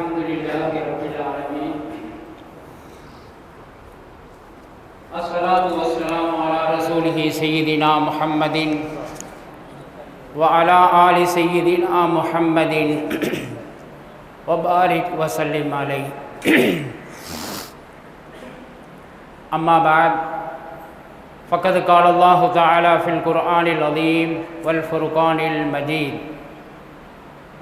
الحمد لله رب العالمين الصلاة والسلام على رسوله سيدنا محمد وعلى آل سيدنا محمد وبارك وسلم عليه أما بعد فقد قال الله تعالى في القرآن العظيم والفرقان المجيد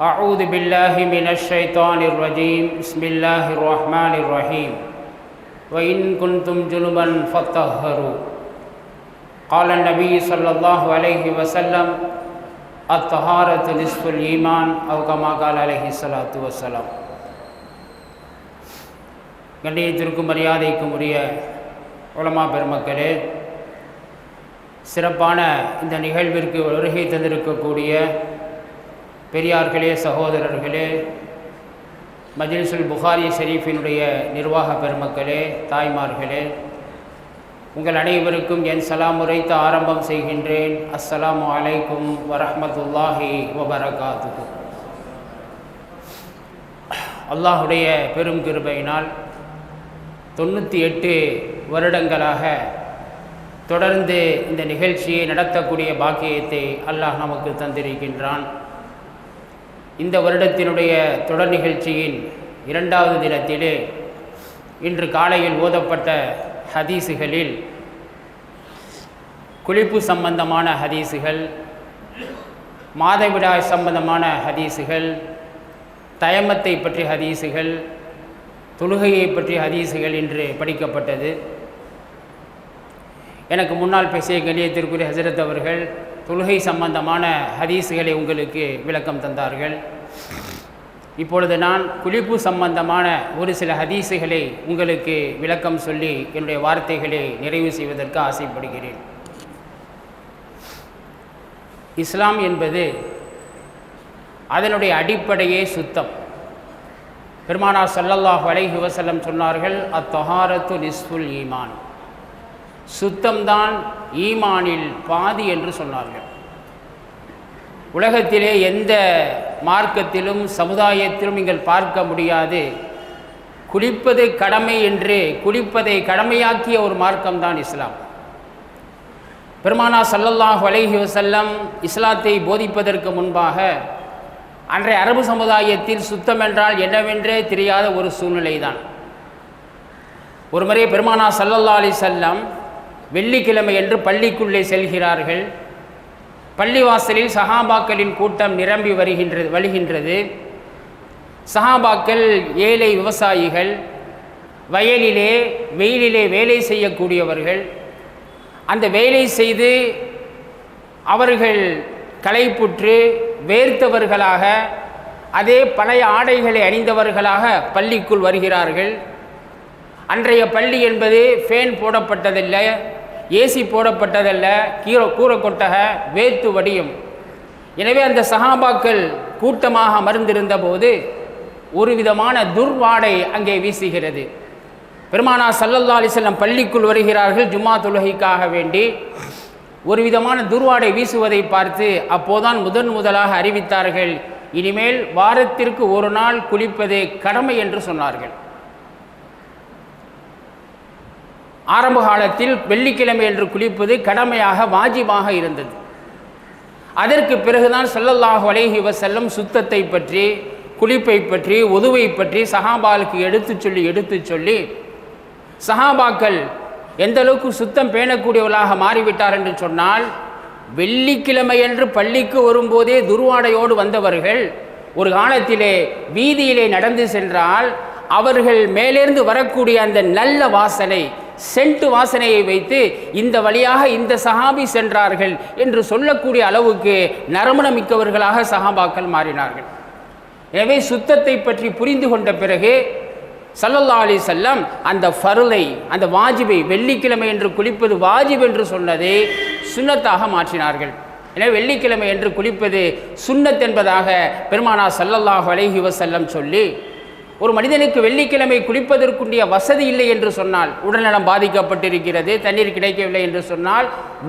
أعوذ بالله من الشيطان الرجيم بسم الله الرحمن الرحيم وإن كنتم جنبا فطهروا قال النبي صلى الله عليه وسلم الطهارة نصف الإيمان أو كما قال عليه الصلاة والسلام. கண்ணியத்திற்கும் மரியாதைக்கும் உரிய உலமா பெருமக்களே, சிறப்பான இந்த நிகழ்விற்கு வருகை தந்திருக்கக்கூடிய பெரியார்களே, சகோதரர்களே, மஜ்லிஸுல் புகாரி ஷரீஃபினுடைய நிர்வாக பெருமக்களே, தாய்மார்களே, உங்கள் அனைவருக்கும் என் சலாம் உரைத்து ஆரம்பம் செய்கின்றேன். அஸ்ஸலாமு அலைக்கும் வரஹ்மத்துல்லாஹி வபரகாத்துஹு. அல்லாஹுடைய பெரும் கிருபையினால் 98 வருடங்களாக தொடர்ந்து இந்த நிகழ்ச்சியை நடத்தக்கூடிய பாக்கியத்தை அல்லாஹ் நமக்கு தந்திருக்கின்றான். இந்த வருடத்தினுடைய தொடர் நிகழ்ச்சியின் 2வது தினத்திலே இன்று காலையில் ஓதப்பட்ட ஹதீஸுகளில் குளிப்பு சம்பந்தமான ஹதீஸுகள், மாதவிடாய் சம்பந்தமான ஹதீஸுகள், தயமத்தை பற்றிய ஹதீஸுகள், தொழுகையை பற்றிய ஹதீஸுகள் இன்று படிக்கப்பட்டது. எனக்கு முன்னால் பேசிய கண்ணியத்திற்குரிய ஹஜரத் அவர்கள் தொழுகை சம்பந்தமான ஹதீஸுகளை உங்களுக்கு விளக்கம் தந்தார்கள். இப்பொழுது நான் குளிப்பு சம்பந்தமான ஒரு சில ஹதீஸுகளை உங்களுக்கு விளக்கம் சொல்லி என்னுடைய வார்த்தைகளை நிறைவு செய்வதற்கு ஆசைப்படுகிறேன். இஸ்லாம் என்பது அதனுடைய அடிப்படையே சுத்தம். பெருமானார் ஸல்லல்லாஹு அலைஹி வஸல்லம் சொன்னார்கள், அத்தஹாரத்து நிஸ்ஃபுல் ஈமான், சுத்தம்தான் ஈமானில் பாதி என்று சொன்னார்கள். உலகத்திலே எந்த மார்க்கத்திலும் சமுதாயத்திலும் நீங்கள் பார்க்க முடியாது குளிப்பது கடமை என்று குளிப்பதை கடமையாக்கிய ஒரு மார்க்கம்தான் இஸ்லாம். பெருமானார் ஸல்லல்லாஹு அலைஹி வஸல்லம் இஸ்லாத்தை போதிப்பதற்கு முன்பாக அன்றைய அரபு சமுதாயத்தில் சுத்தம் என்றால் என்னவென்றே தெரியாத ஒரு சூழ்நிலை தான். ஒரு முறை பெருமானார் ஸல்லல்லாஹு அலைஹி வஸல்லம் வெள்ளிக்கிழமை என்று பள்ளிக்குள்ளே செல்கிறார்கள். பள்ளிவாசலில் சஹாபாக்களின் கூட்டம் நிரம்பி வருகின்றது. சஹாபாக்கள் ஏழை விவசாயிகள், வயலிலே வெயிலிலே வேலை செய்யக்கூடியவர்கள். அந்த வேலை செய்து அவர்கள் களைப்புற்று வேர்த்தவர்களாக, அதே பழைய ஆடைகளை அணிந்தவர்களாக பள்ளிக்குள் வருகிறார்கள். அன்றைய பள்ளி என்பது ஃபேன் போடப்பட்டதில்லை, ஏசி போடப்பட்டதல்ல, கூரை கொட்டக வேத்து வடியும். எனவே அந்த சஹாபாக்கள் கூட்டமாக அமர்ந்திருந்த போது ஒரு விதமான துர்வாடை அங்கே வீசுகிறது. பெருமானார் ஸல்லல்லாஹு அலைஹி வஸல்லம் பள்ளிக்குள் வருகிறார்கள் ஜும்மா தொழுகைக்காக வேண்டி. ஒரு விதமான துர்வாடை வீசுவதை பார்த்து அப்போதான் முதலாக அறிவித்தார்கள், இனிமேல் வாரத்திற்கு ஒரு நாள் குளிப்பதே கடமை என்று சொன்னார்கள். ஆரம்ப காலத்தில் வெள்ளிக்கிழமை என்று குளிப்பது கடமையாக வாஜிபாக இருந்தது. அதற்கு பிறகுதான் ஸல்லல்லாஹு அலைஹி வஸல்லம் சுத்தத்தை பற்றி, குளிப்பை பற்றி, உதுவை பற்றி சஹாபாக்களுக்கு எடுத்து சொல்லி சஹாபாக்கள் எந்த அளவுக்கு சுத்தம் பேணக்கூடியவர்களாக மாறிவிட்டார் என்று சொன்னால், வெள்ளிக்கிழமை என்று பள்ளிக்கு வரும்போதே துர்வாடையோடு வந்தவர்கள் ஒரு காலத்திலே வீதியிலே நடந்து சென்றால் அவர்கள் மேலிருந்து வரக்கூடிய அந்த நல்ல வாசனை, சென்ட் வாசனையை வைத்து இந்த வழியாக இந்த சஹாபி சென்றார்கள் என்று சொல்லக்கூடிய அளவுக்கு நறுமணமிக்கவர்களாக சஹாபாக்கள் மாறினார்கள். எனவே சுத்தத்தை பற்றி புரிந்து கொண்ட பிறகு ஸல்லல்லாஹு அலைஹி வஸல்லம் அந்த ஃபர்லை, அந்த வாஜிபை, வெள்ளிக்கிழமை என்று குளிப்பது வாஜிப் என்று சொன்னதை சுன்னத்தாக மாற்றினார்கள். எனவே வெள்ளிக்கிழமை என்று குளிப்பது சுன்னத் என்பதாக பெருமானார் ஸல்லல்லாஹு அலைஹி வஸல்லம் சொல்லி, ஒரு மனிதனுக்கு வெள்ளிக்கிழமை குளிப்பதற்குரிய வசதி இல்லை என்று சொன்னால், உடல்நலம் பாதிக்கப்பட்டிருக்கிறது, தண்ணீர் கிடைக்கவில்லை என்று சொன்னால்,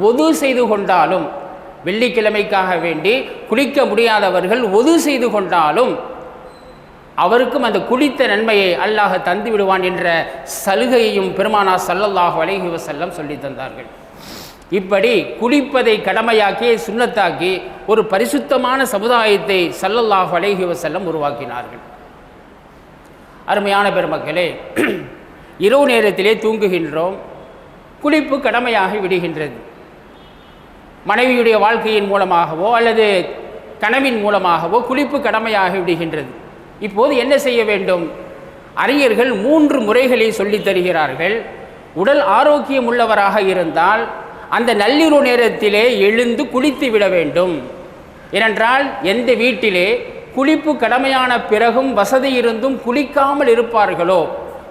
ஒது செய்து கொண்டாலும், வெள்ளிக்கிழமைக்காக வேண்டி குளிக்க முடியாதவர்கள் ஒது செய்து கொண்டாலும் அவருக்கும் அந்த குளித்த நன்மையை அல்லாஹ் தந்து விடுவான் என்ற சலுகையையும் பெருமானார் ஸல்லல்லாஹு அலைஹி வஸல்லம் சொல்லி தந்தார்கள். இப்படி குளிப்பதை கடமையாக்கி சுன்னத்தாக்கி ஒரு பரிசுத்தமான சமுதாயத்தை ஸல்லல்லாஹு அலைஹி வஸல்லம் உருவாக்கினார்கள். அருமையான பெருமக்களே, இரவு நேரத்திலே தூங்குகின்றோம், குளிப்பு கடமையாகி விடுகின்றது. மனைவியுடைய வாழ்க்கையின் மூலமாகவோ அல்லது கனவின் மூலமாகவோ குளிப்பு கடமையாகி விடுகின்றது. இப்போது என்ன செய்ய வேண்டும்? அறிஞர்கள் 3 முறைகளை சொல்லித் தருகிறார்கள். உடல் ஆரோக்கியம் உள்ளவராக இருந்தால் அந்த நள்ளிரவு நேரத்திலே எழுந்து குளித்து விட வேண்டும். ஏனென்றால் எந்த வீட்டிலே குளிப்பு கடமையான பிறகும் வசதி இருந்தும் குளிக்காமல் இருப்பார்களோ,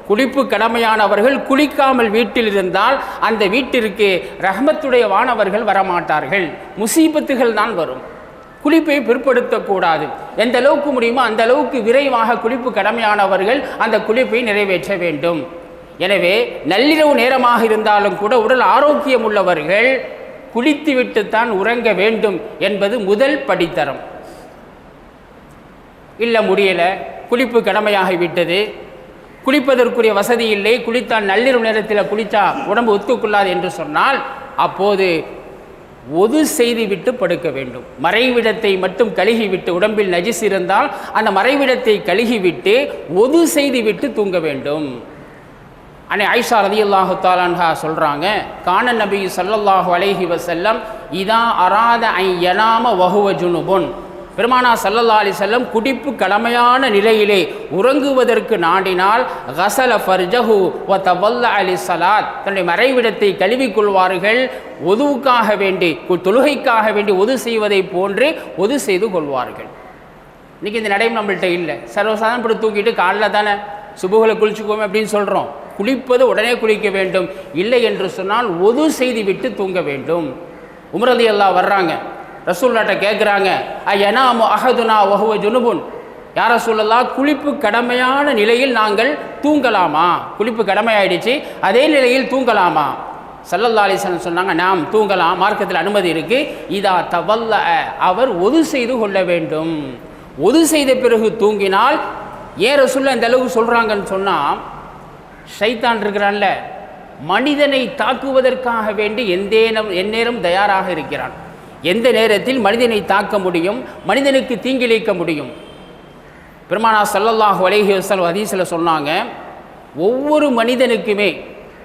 குளிப்பு கடமையானவர்கள் குளிக்காமல் வீட்டில் இருந்தால் அந்த வீட்டிற்கு ரஹ்மத்துடைய வானவர்கள் வரமாட்டார்கள், முசீபத்துகள் தான் வரும். குளிப்பை பிற்படுத்தக்கூடாது. எந்த அளவுக்கு முடியுமோ அந்த அளவுக்கு விரைவாக குளிப்பு கடமையானவர்கள் அந்த குளிப்பை நிறைவேற்ற வேண்டும். எனவே நள்ளிரவு நேரமாக இருந்தாலும் கூட உடல் ஆரோக்கியம் உள்ளவர்கள் குளித்துவிட்டுத்தான் உறங்க வேண்டும் என்பது முதல் படித்தரம். இல்லை முடியலை, குளிப்பு கடமையாகிவிட்டது, குளிப்பதற்குரிய வசதி இல்லை, குளித்தால் நள்ளிரவு நேரத்தில் குளித்தா உடம்பு ஒத்துக்கொள்ளாது என்று சொன்னால் அப்போது ஒது செய்துவிட்டு படுக்க வேண்டும். மறைவிடத்தை மட்டும் கழுகிவிட்டு, உடம்பில் நஜிஸ் இருந்தால் அந்த மறைவிடத்தை கழுகிவிட்டு ஒது செய்துவிட்டு தூங்க வேண்டும். அன்னை ஆயிஷா ரலியல்லாஹு தஆலா அன்ஹா சொல்கிறாங்க, கான நபி ஸல்லல்லாஹு அலைஹி வஸல்லம் இதா அராத ஐ யனாம வஹுவ ஜுனுபுன். பெருமானா ஸல்லல்லாஹு அலைஹி வஸல்லம் குடிப்பு கடமையான நிலையிலே உறங்குவதற்கு நாடினால் கஸல ஃபர்ஜஹு வ தவல்லா லிஸ்ஸலாத், தன்னுடைய மறைவிடத்தை கழுவிக்கொள்வார்கள், ஒதுவுக்காக வேண்டி தொழுகைக்காக வேண்டி ஒது செய்வதை போன்று ஒது செய்து கொள்வார்கள். இன்றைக்கி இந்த நடைமுறை நம்மள்கிட்ட இல்லை. சர்வசாதாரண இப்படி தூக்கிட்டு காலைல தானே சுபுகளை குளிச்சுக்குவோம் அப்படின்னு சொல்கிறோம். குளிப்பது உடனே குளிக்க வேண்டும், இல்லை என்று சொன்னால் ஒது செய்து விட்டு தூங்க வேண்டும். உமர் ரலியல்லாஹு வர்றாங்க, ரசூலுல்லாஹ்ட்ட கேட்குறாங்க, அயனாமு அஹதுனா வஹுவ ஜுனுபுன், யார் ரசூலுல்லாஹ் குளிப்பு கடமையான நிலையில் நாங்கள் தூங்கலாமா? குளிப்பு கடமையாயிடுச்சு, அதே நிலையில் தூங்கலாமா? ஸல்லல்லாஹு அலைஹி வஸல்லம் சொன்னாங்க, நாம் தூங்கலாம், மார்க்கத்தில் அனுமதி இருக்குது. இதா தவல்ல, அவர் ஒது செய்து கொள்ள வேண்டும். ஒது செய்த பிறகு தூங்கினால், ஏன் ரசூலுல்லாஹ் இந்த அளவுக்கு சொல்கிறாங்கன்னு சொன்னால், ஷைத்தான் இருக்கிறான்ல, மனிதனை தாக்குவதற்காக வேண்டி எந்நேரம் தயாராக இருக்கிறான். எந்த நேரத்தில் மனிதனை தாக்க முடியும், மனிதனுக்கு தீங்கிழைக்க முடியும். பெருமானார் ஸல்லல்லாஹு அலைஹி வஸல்லம் ஹதீஸில் சொன்னாங்க, ஒவ்வொரு மனிதனுக்குமே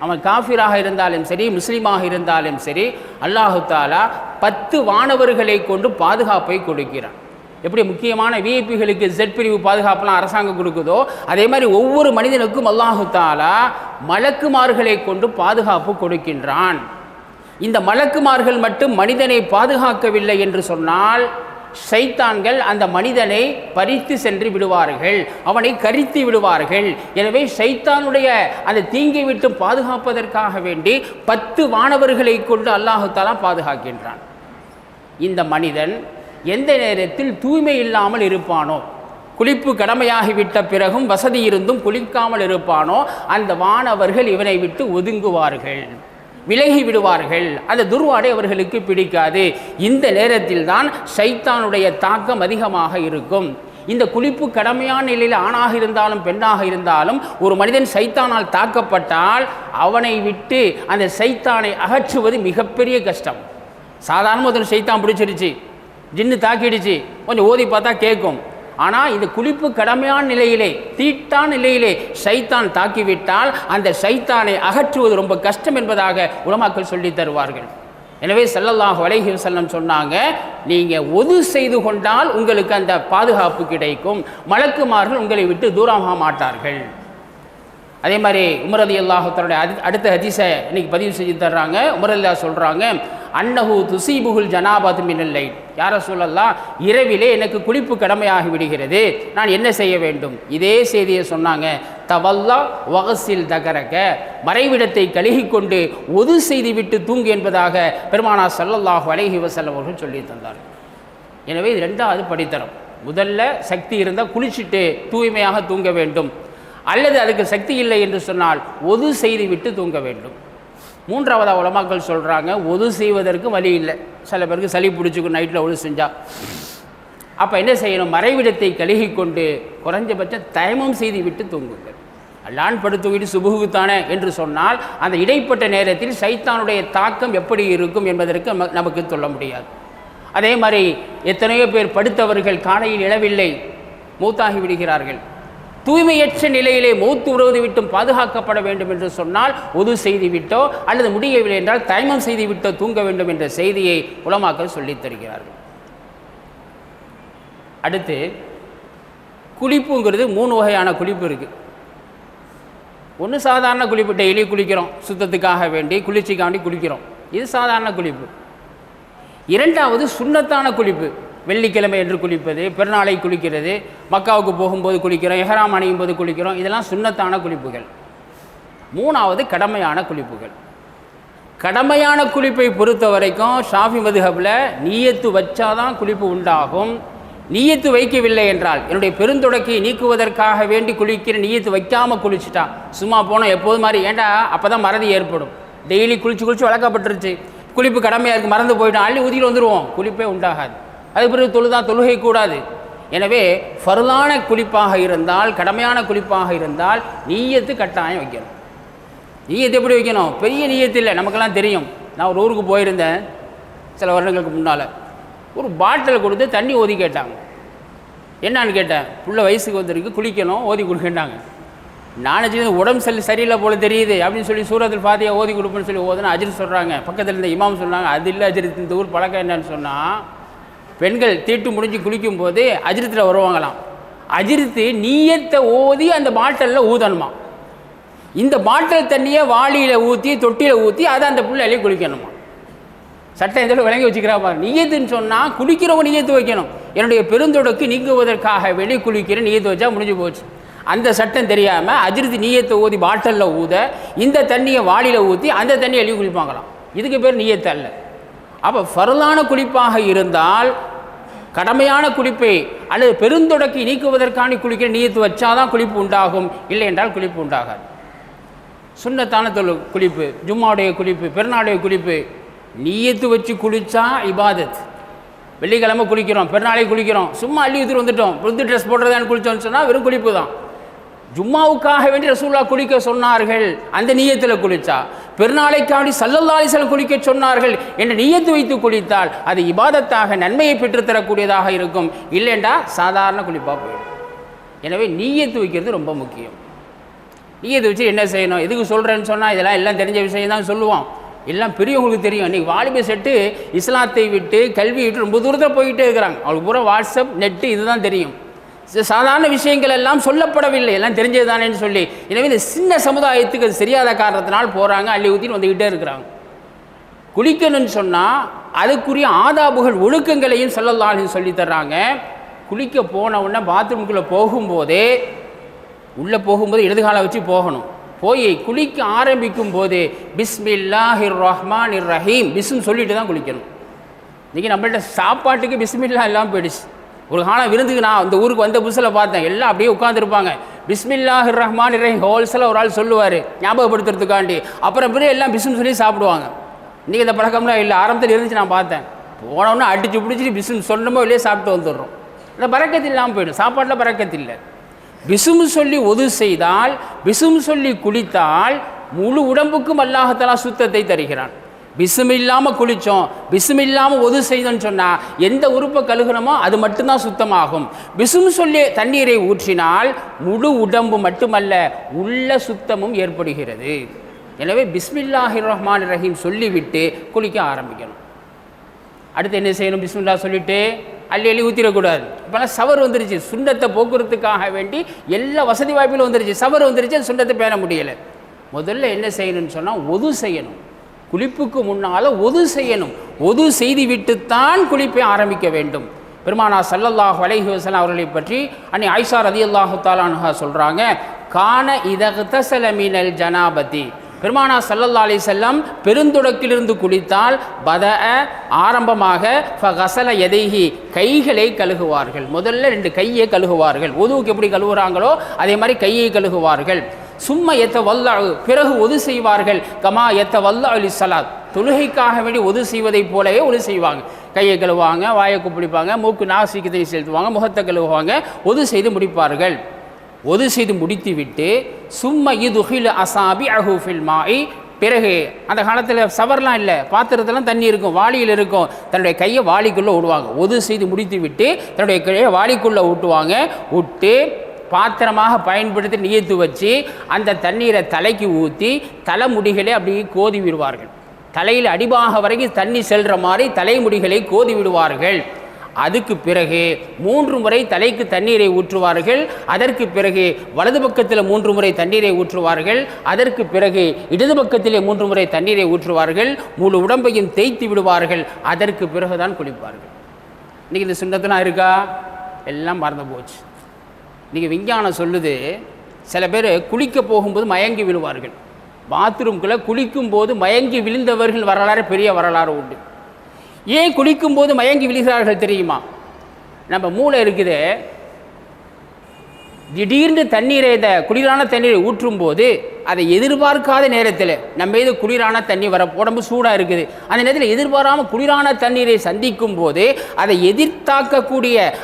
அவன் காஃபிராக இருந்தாலும் சரி முஸ்லீமாக இருந்தாலும் சரி அல்லாஹு தஆலா 10 வானவர்களை கொண்டு பாதுகாப்பை கொடுக்கிறான். எப்படி முக்கியமான விஐபிகளுக்கு ஜெட் பிரிவு பாதுகாப்புலாம் அரசாங்கம் கொடுக்குதோ அதே மாதிரி ஒவ்வொரு மனிதனுக்கும் அல்லாஹு தஆலா மலக்குமார்களை கொண்டு பாதுகாப்பு கொடுக்கின்றான். இந்த மலக்குமார்கள் மட்டும் மனிதனை பாதுகாக்கவில்லை என்று சொன்னால் ஷைத்தான்கள் அந்த மனிதனை பறித்து சென்று விடுவார்கள், அவனை கரித்து விடுவார்கள். எனவே ஷைத்தானுடைய அந்த தீங்கை விட்டு பாதுகாப்பதற்காக வேண்டி 10 வானவர்களை கொண்டு அல்லாஹு தஆலா பாதுகாக்கின்றான். இந்த மனிதன் எந்த நேரத்தில் தூய்மை இல்லாமல் இருப்பானோ, குளிப்பு கடமையாகிவிட்ட பிறகும் வசதி இருந்தும் குளிக்காமல் இருப்பானோ, அந்த வானவர்கள் இவனை விட்டு ஒதுங்குவார்கள், விலகி விடுவார்கள். அந்த துர்வாடை அவர்களுக்கு பிடிக்காது. இந்த நேரத்தில் தான் ஷைத்தானுடைய தாக்கம் அதிகமாக இருக்கும். இந்த குளிப்பு கடமையான நிலையில் ஆணாக இருந்தாலும் பெண்ணாக இருந்தாலும் ஒரு மனிதன் ஷைத்தானால் தாக்கப்பட்டால் அவனை விட்டு அந்த ஷைத்தானை அகற்றுவது மிகப்பெரிய கஷ்டம். சாதாரண ஒரு ஷைத்தான் பிடிச்சிருச்சு, ஜின்னு தாக்கிடுச்சு, கொஞ்சம் ஓதி பார்த்தா கேட்கும். ஆனால் இந்த குளிப்பு கடமையான நிலையிலே தீட்டான நிலையிலே ஷைத்தான் தாக்கிவிட்டால் அந்த ஷைத்தானை அகற்றுவது ரொம்ப கஷ்டம் என்பதாக உலமாக்கள் சொல்லி தருவார்கள். எனவே ஸல்லல்லாஹு அலைஹி வஸல்லம் சொன்னாங்க, நீங்கள் ஒது செய்து கொண்டால் உங்களுக்கு அந்த பாதுகாப்பு கிடைக்கும், மலக்குமார்கள் உங்களை விட்டு தூரமாக மாட்டார்கள். அதே மாதிரி உமர் ரலியல்லாஹு தஆலா அடுத்த ஹதீஸை இன்னைக்கு பதிவு செஞ்சு தர்றாங்க. உமர் ரலியல்லாஹு சொல்கிறாங்க, அன்னஹு துசீபுகுல் ஜனாபத் மினல் லைல், யா ரசூலல்லாஹ் இரவிலே எனக்கு குளிப்பு கடமையாகி விடுகிறது, நான் என்ன செய்ய வேண்டும்? இதே செய்தியை சொன்னாங்க. தவல்லா வகசில் தகரக, மறைவிடத்தை கழுகிக்கொண்டு ஒது செய்துவிட்டு தூங்கு என்பதாக பெருமானார் ஸல்லல்லாஹு அலைஹி வஸல்லம் அவர்கள் சொல்லி தந்தார். எனவே இது 2வது படித்தரம். முதல்ல சக்தி இருந்தால் குளிச்சுட்டு தூய்மையாக தூங்க வேண்டும், அல்லது அதுக்கு சக்தி இல்லை என்று சொன்னால் ஒது செய்துவிட்டு தூங்க வேண்டும். 3வது உலமாக்கள் சொல்கிறாங்க, ஒது செய்வதற்கு வழி இல்லை. சில பேருக்கு சளி பிடிச்சிக்கும் நைட்டில் ஒது செஞ்சால், அப்போ என்ன செய்யணும்? மறைவிடத்தை கழுகி கொண்டு குறைஞ்சபட்சம் தயமம் செய்து விட்டு தூங்குங்கள். அல்லான் படுத்துவிட்டு சுபுகுத்தானே என்று சொன்னால் அந்த இடைப்பட்ட நேரத்தில் சைத்தானுடைய தாக்கம் எப்படி இருக்கும் என்பதற்கு நமக்கு சொல்ல முடியாது. அதே மாதிரி எத்தனையோ பேர் படுத்தவர்கள் காலையில் எழவில்லை, மூத்தாகி விடுகிறார்கள். தூய்மையற்ற நிலையிலே மௌத்து உறவு விட்டும் பாதுகாக்கப்பட வேண்டும் என்று சொன்னால் ஒது செய்து விட்டோ அல்லது முடியவில்லை என்றால் தயமம் செய்து விட்டோ தூங்க வேண்டும் என்ற செய்தியை உலமாக்கள் சொல்லித் தருகிறார்கள். அடுத்து குளிப்புங்கிறது 3 வகையான குளிப்பு இருக்குது. ஒன்று சாதாரண குளிப்பு, டெய்லி குளிக்கிறோம், சுத்தத்துக்காக வேண்டி குளிர்ச்சிக்காக வேண்டி குளிக்கிறோம், இது சாதாரண குளிப்பு. இரண்டாவது சுன்னத்தான குளிப்பு, வெள்ளிக்கிழமை என்று குளிப்பது, பெருநாளை குளிக்கிறது, மக்காவுக்கு போகும்போது குளிக்கிறோம், எஹ்ராம் அணியும் போது குளிக்கிறோம், இதெல்லாம் சுன்னத்தான குளிப்புகள். மூணாவது கடமையான குளிப்புகள். கடமையான குளிப்பை பொறுத்த வரைக்கும் ஷாஃபி மதுஹபில் நீயத்து வச்சாதான் குளிப்பு உண்டாகும். நீயத்து வைக்கவில்லை என்றால், என்னுடைய பெருந்தொடக்கை நீக்குவதற்காக வேண்டி குளிக்கிற நீயத்து வைக்காமல் குளிச்சுட்டா, சும்மா போனோம் எப்போது மாதிரி, ஏண்டா அப்போ தான் மறதி ஏற்படும். டெய்லி குளிச்சு வளர்க்கப்பட்டுருச்சு, குளிப்பு கடமையாக இருக்குது, மறந்து போயிட்டோம், அள்ளி ஊதியில் வந்துடுவோம், குளிப்பே உண்டாகாது. அது பிறகு தொழுகை கூடாது. எனவே ஃபர்லான குளிப்பாக இருந்தால், கடமையான குளிப்பாக இருந்தால் நீயத்து கட்டாயம் வைக்கணும். நீயத்து எப்படி வைக்கணும்? பெரிய நீயத்து இல்லை, நமக்கெல்லாம் தெரியும். நான் ஒரு ஊருக்கு போயிருந்தேன் சில வருடங்களுக்கு முன்னால். ஒரு பாட்டில் கொடுத்து தண்ணி ஓதி கேட்டாங்க. என்னான்னு கேட்டேன், புள்ள வயசுக்கு வந்திருக்கு, குளிக்கணும், ஓதி கொடுக்கண்டாங்க. நானே உடம்பு சரியில்லை போல தெரியுது அப்படின்னு சொல்லி சூரத்தில் ஃபாத்தியா ஓதி கொடுப்பேன்னு சொல்லி ஓதுனா அஜித் சொல்கிறாங்க. பக்கத்தில் இருந்த இமாம் சொன்னாங்க, அது இல்லை அஜித், இந்த ஊர் பழக்கம் என்னன்னு சொன்னால், பெண்கள் தீட்டு முடிஞ்சு குளிக்கும் போது அஜிரத்தில் வருவாங்களாம். அஜிரத்து நீயத்தை ஓதி அந்த பாட்டிலில் ஊதணுமா. இந்த பாட்டில் தண்ணியை வாளியில் ஊற்றி தொட்டியில் ஊற்றி அதை அந்த புள்ள அள்ளி குளிக்கணுமா. சட்டம் எந்த விளங்கி வச்சுக்கிறா பாரு. நீயத்துன்னு சொன்னால் குளிக்கிறவங்க நீயத்து வைக்கணும். என்னுடைய பெருந்தொடக்கு நீங்குவதற்காக வெளியே குளிக்கிற நீயத்து வச்சா முடிஞ்சு போச்சு. அந்த சட்டம் தெரியாமல் அஜிரத்து நீயத்தை ஊதி பாட்டிலில் ஊத, இந்த தண்ணியை வாளியில் ஊற்றி அந்த தண்ணியை அள்ளி குளிப்பாங்களாம். இதுக்கு பேர் நீயத்து அல்ல. அப்போ ஃபர்லான குளிப்பாக இருந்தால், கடமையான குளிப்பை அல்லது பெருந்தொடக்கை நீக்குவதற்கான குளிக்கிற நீயத்து வச்சாதான் குளிப்பு உண்டாகும், இல்லை என்றால் குளிப்பு உண்டாகாது. சுன்னத்தான குளிப்பு, ஜும்மாவுடைய குளிப்பு, பெருநாளுடைய குளிப்பு, நீயத்து வச்சு குளித்தா இபாதத். வெள்ளிக்கிழமை குளிக்கிறோம், பெருநாளை குளிக்கிறோம், சும்மா அள்ளி ஊற்றி வந்துட்டோம், புது ட்ரெஸ் போடுறதான்னு குளித்தோன்னு சொன்னால் வெறும் குளிப்பு தான். ஜும்மாவுக்காக வேண்டி ரசூலுல்லாஹ் குளிக்க சொன்னார்கள், அந்த நீயத்தில் குளித்தா, பெருநாளைக்காண்டி ஸல்லல்லாஹு அலைஹி வஸல்லம் குளிக்க சொன்னார்கள் என்ற நீயத்து வைத்து குளித்தால் அது இபாதத்தாக நன்மையை பெற்றுத்தரக்கூடியதாக இருக்கும். இல்லைண்டா சாதாரண குளிப்பாக போயிடும். எனவே நீயத்து வைக்கிறது ரொம்ப முக்கியம். நீயத்து வச்சு என்ன செய்யணும், எதுக்கு சொல்கிறேன்னு சொன்னால் இதெல்லாம் எல்லாம் தெரிஞ்ச விஷயம் தான் சொல்லுவோம், எல்லாம் பெரியவங்களுக்கு தெரியும். இன்றைக்கி வாலிப செட்டு இஸ்லாத்தை விட்டு கல்வி விட்டு ரொம்ப தூரத்தில் போய்கிட்டே இருக்கிறாங்க. அவங்களுக்கு பூரா வாட்ஸ்அப் நெட்டு இதுதான் தெரியும். சாதாரண விஷயங்கள் எல்லாம் சொல்லப்படவில்லை, எல்லாம் தெரிஞ்சது தானேன்னு சொல்லி. எனவே இந்த சின்ன சமுதாயத்துக்கு அது சரியாத காரணத்தினால் போகிறாங்க, அள்ளி ஊற்றின்னு வந்துக்கிட்டே இருக்கிறாங்க. குளிக்கணும்னு சொன்னால் அதுக்குரிய ஆதாபுகள் ஒழுக்கங்களையும் ஸல்லல்லாஹு அலைஹி சொல்லி தர்றாங்க. குளிக்க போன உடனே பாத்ரூமுக்குள்ளே போகும்போதே, உள்ளே போகும்போது இடதுகாலை வச்சு போகணும். போய் குளிக்க ஆரம்பிக்கும் போது பிஸ்மில்லாஹிர் ரஹ்மானிர் ரஹீம் பிஸ்ம் சொல்லிட்டு தான் குளிக்கணும். இன்றைக்கி நம்மள்ட்ட சாப்பாட்டுக்கு பிஸ்மில்லா இல்லாமல் போயிடுச்சு. ஒரு காலம் விருந்துக்கு நான் இந்த ஊருக்கு வந்த புதுசில் பார்த்தேன், எல்லாம் அப்படியே உட்காந்துருப்பாங்க, பிஸ்மில்லாஹிர் ரஹ்மானிர் ரஹீம் ஹோல்சேலாக ஒரு ஆள் சொல்லுவார் ஞாபகப்படுத்துறதுக்காண்டி, அப்புறம் பிறகு எல்லாம் பிஸ்ம் சொல்லி சாப்பிடுவாங்க. இன்றைக்கி இந்த பழக்கம்லாம் இல்லை, ஆரம்பத்தில் இருந்துச்சு, நான் பார்த்தேன். போனோன்னா அடித்து பிடிச்சிட்டு பிஸ்ம் சொன்னமோ இல்லையே சாப்பிட்டு வந்துடுறோம். இந்த பறக்கத்து இல்லாமல் போயிடும், சாப்பாட்டில் பறக்கத்து இல்லை. பிசும் சொல்லி ஒது செய்தால், பிசும் சொல்லி குளித்தால் முழு உடம்புக்கும் அல்லாஹ் தஆலா சுத்தத்தை தருகிறான். பிசும் இல்லாமல் குளித்தோம், பிசும் இல்லாமல் ஒது செய்தோன்னு சொன்னால் எந்த உறுப்பை கழுகணுமோ அது மட்டும்தான் சுத்தமாகும். பிசும் சொல்லி தண்ணீரை ஊற்றினால் முழு உடம்பு மட்டுமல்ல உள்ள சுத்தமும் ஏற்படுகிறது. எனவே பிஸ்மில்லாஹிர் ரஹ்மானிர் ரஹீம் சொல்லிவிட்டு குளிக்க ஆரம்பிக்கணும். அடுத்து என்ன செய்யணும்? பிஸ்மில்லா சொல்லிவிட்டு அள்ளி ஊற்றிடக்கூடாது. இப்போலாம் சவர் வந்துருச்சு, சுண்ணத்தை போக்குறதுக்காக வேண்டி எல்லா வசதி வாய்ப்பிலும் வந்துருச்சு, சவர் வந்துருச்சு, அது சுண்ணத்தை பேண முடியலை. முதல்ல என்ன செய்யணும்னு சொன்னால் ஒது செய்யணும். குளிப்புக்கு முன்னால் ஒது செய்யணும். ஒது செய்து விட்டுத்தான் குளிப்பை ஆரம்பிக்க வேண்டும். பெருமானார் ஸல்லல்லாஹு அலைஹி வஸல்லம் அவர்களை பற்றி அன்னை ஆயிஷா ரலியல்லாஹு தஆலா அன்ஹா சொல்கிறாங்க, கான இதக்தஸல மினல் ஜனாபதி, பெருமானார் ஸல்லல்லாஹு அலைஹி வஸல்லம் பெருந்தொடக்கிலிருந்து குளித்தால் ஆரம்பமாக ஃபகஸல யதைஹி கைகளை கழுகுவார்கள். முதல்ல 2 கையை கழுகுவார்கள். ஒதுவுக்கு எப்படி கழுவுறாங்களோ அதே மாதிரி கையை கழுகுவார்கள். சும்ம எத்தவல்லா, பிறகு ஒது செய்வார்கள். கமா எத்தவல்லா லிஸ்ஸலாத், தொழுகைக்காக வேண்டி ஒது செய்வதைப் போலவே ஒது செய்வாங்க. கையை கழுவாங்க, வாயை குப்பிடிப்பாங்க, மூக்கு நாசிக்கத்தை செலுத்துவாங்க, முகத்தை கழுவுவாங்க, ஒது செய்து முடிப்பார்கள். ஒது செய்து முடித்து விட்டு சும்ம யுதுஹில் அசாபி அஹூஃபில் மாஇ, பிறகு அந்த காலத்தில் சவர்லாம் இல்லை, பாத்திரத்தெல்லாம் தண்ணி இருக்கும், வாளியில் இருக்கும், தன்னுடைய கையை வாளிக்குள்ளே விடுவாங்க. ஒது செய்து முடித்து விட்டு தன்னுடைய கையை வாளிக்குள்ளே விட்டுவாங்க. விட்டு பாத்திரமாக பயன்படுத்தி நியத்து வச்சு அந்த தண்ணீரை தலைக்கு ஊற்றி தலைமுடிகளை அப்படியே கோதி விடுவார்கள். தலையில் அடிபாக வரைக்கும் தண்ணி செல்கிற மாதிரி தலைமுடிகளை கோதி விடுவார்கள். அதுக்கு பிறகு 3 முறை தலைக்கு தண்ணீரை ஊற்றுவார்கள். அதற்கு பிறகு வலது பக்கத்தில் 3 முறை தண்ணீரை ஊற்றுவார்கள். அதற்கு பிறகு இடது பக்கத்திலே 3 முறை தண்ணீரை ஊற்றுவார்கள். முழு உடம்பையும் தேய்த்து விடுவார்கள். அதற்கு பிறகுதான் குளிப்பார்கள். இன்றைக்கி இந்த சுண்ணத்தெல்லாம் இருக்கா? எல்லாம் மறந்து போச்சு. இன்றைக்கி விஞ்ஞானம் சொல்லுது, சில பேர் குளிக்க போகும்போது மயங்கி விழுவார்கள். பாத்ரூம்குள்ளே குளிக்கும்போது மயங்கி விழுந்தவர்கள் வரலாறு பெரிய வரலாறு உண்டு. ஏன் குளிக்கும்போது மயங்கி விழுகிறார்கள் தெரியுமா? நம்ம மூளை இருக்குது, திடீர்னு தண்ணீரை, இந்த குளிரான தண்ணீரை ஊற்றும் போது அதை எதிர்பார்க்காத நேரத்தில் நம்ம மீது குளிரான தண்ணி வர, உடம்பு சூடாக இருக்குது, அந்த நேரத்தில் எதிர்பாராமல் குளிரான தண்ணீரை சந்திக்கும் போது அதை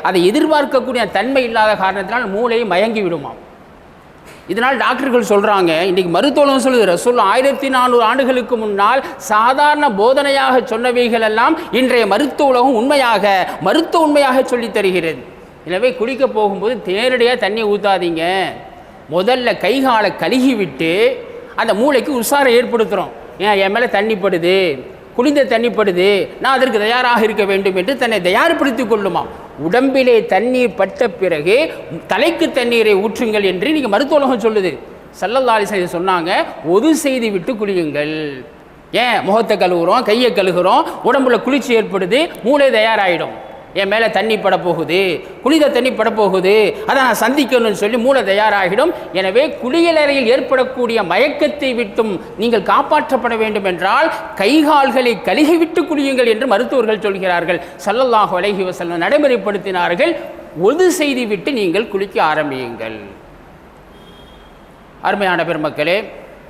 அதை எதிர்பார்க்கக்கூடிய தன்மை இல்லாத காரணத்தினால் மூளை மயங்கி விடுமாம். இதனால் டாக்டர்கள் சொல்கிறாங்க, இன்றைக்கி மருத்துவம் சொல்லுது, ரசூல் 1400 ஆண்டுகளுக்கு முன்னால் சாதாரண போதனையாக சொன்னவைகள் எல்லாம் இன்றைய மருத்துவ உலகம் உண்மையாக சொல்லித் தருகிறது. எனவே குளிக்க போகும்போது நேரடியாக தண்ணி ஊற்றாதீங்க. முதல்ல கைகாலை கழுகி விட்டு அந்த மூளைக்கு உஷாரை ஏற்படுத்துகிறோம். என் மேலே தண்ணி படுது, குளிர்ந்த தண்ணி படுது, நான் அதற்கு தயாராக இருக்க வேண்டும் என்று தன்னை தயார்படுத்தி கொள்ளுமாம். உடம்பிலே தண்ணீர் பட்ட பிறகு தலைக்கு தண்ணீரை ஊற்றுங்கள் என்று நீங்கள் மருத்துவ உலகம் சொல்லுது. ஸல்லல்லாஹு அலைஹி வஸல்லம் சொன்னாங்க, ஒது செய்து விட்டு குளியுங்கள். ஏன் முகத்தை கழுவுறோம், கையை கழுகுறோம், உடம்புல குளிர்ச்சி ஏற்படுது, மூளை தயாராகிடும். என் மேலே தண்ணி பட போகுது, குளித தண்ணி பட போகுது, அதை நான் சந்திக்கணும்னு சொல்லி மூளை தயாராகிடும். எனவே குளியலறையில் ஏற்படக்கூடிய மயக்கத்தை விட்டும் நீங்கள் காப்பாற்றப்பட வேண்டும் என்றால் கைகால்களை கழுகிவிட்டு குளியுங்கள் என்று மருத்துவர்கள் சொல்கிறார்கள். ஸல்லல்லாஹு அலைஹி வஸல்லம் நடைமுறைப்படுத்தினார்கள். ஒது செய்து விட்டு நீங்கள் குளிக்க ஆரம்பியுங்கள். அருமையான பெருமக்களே,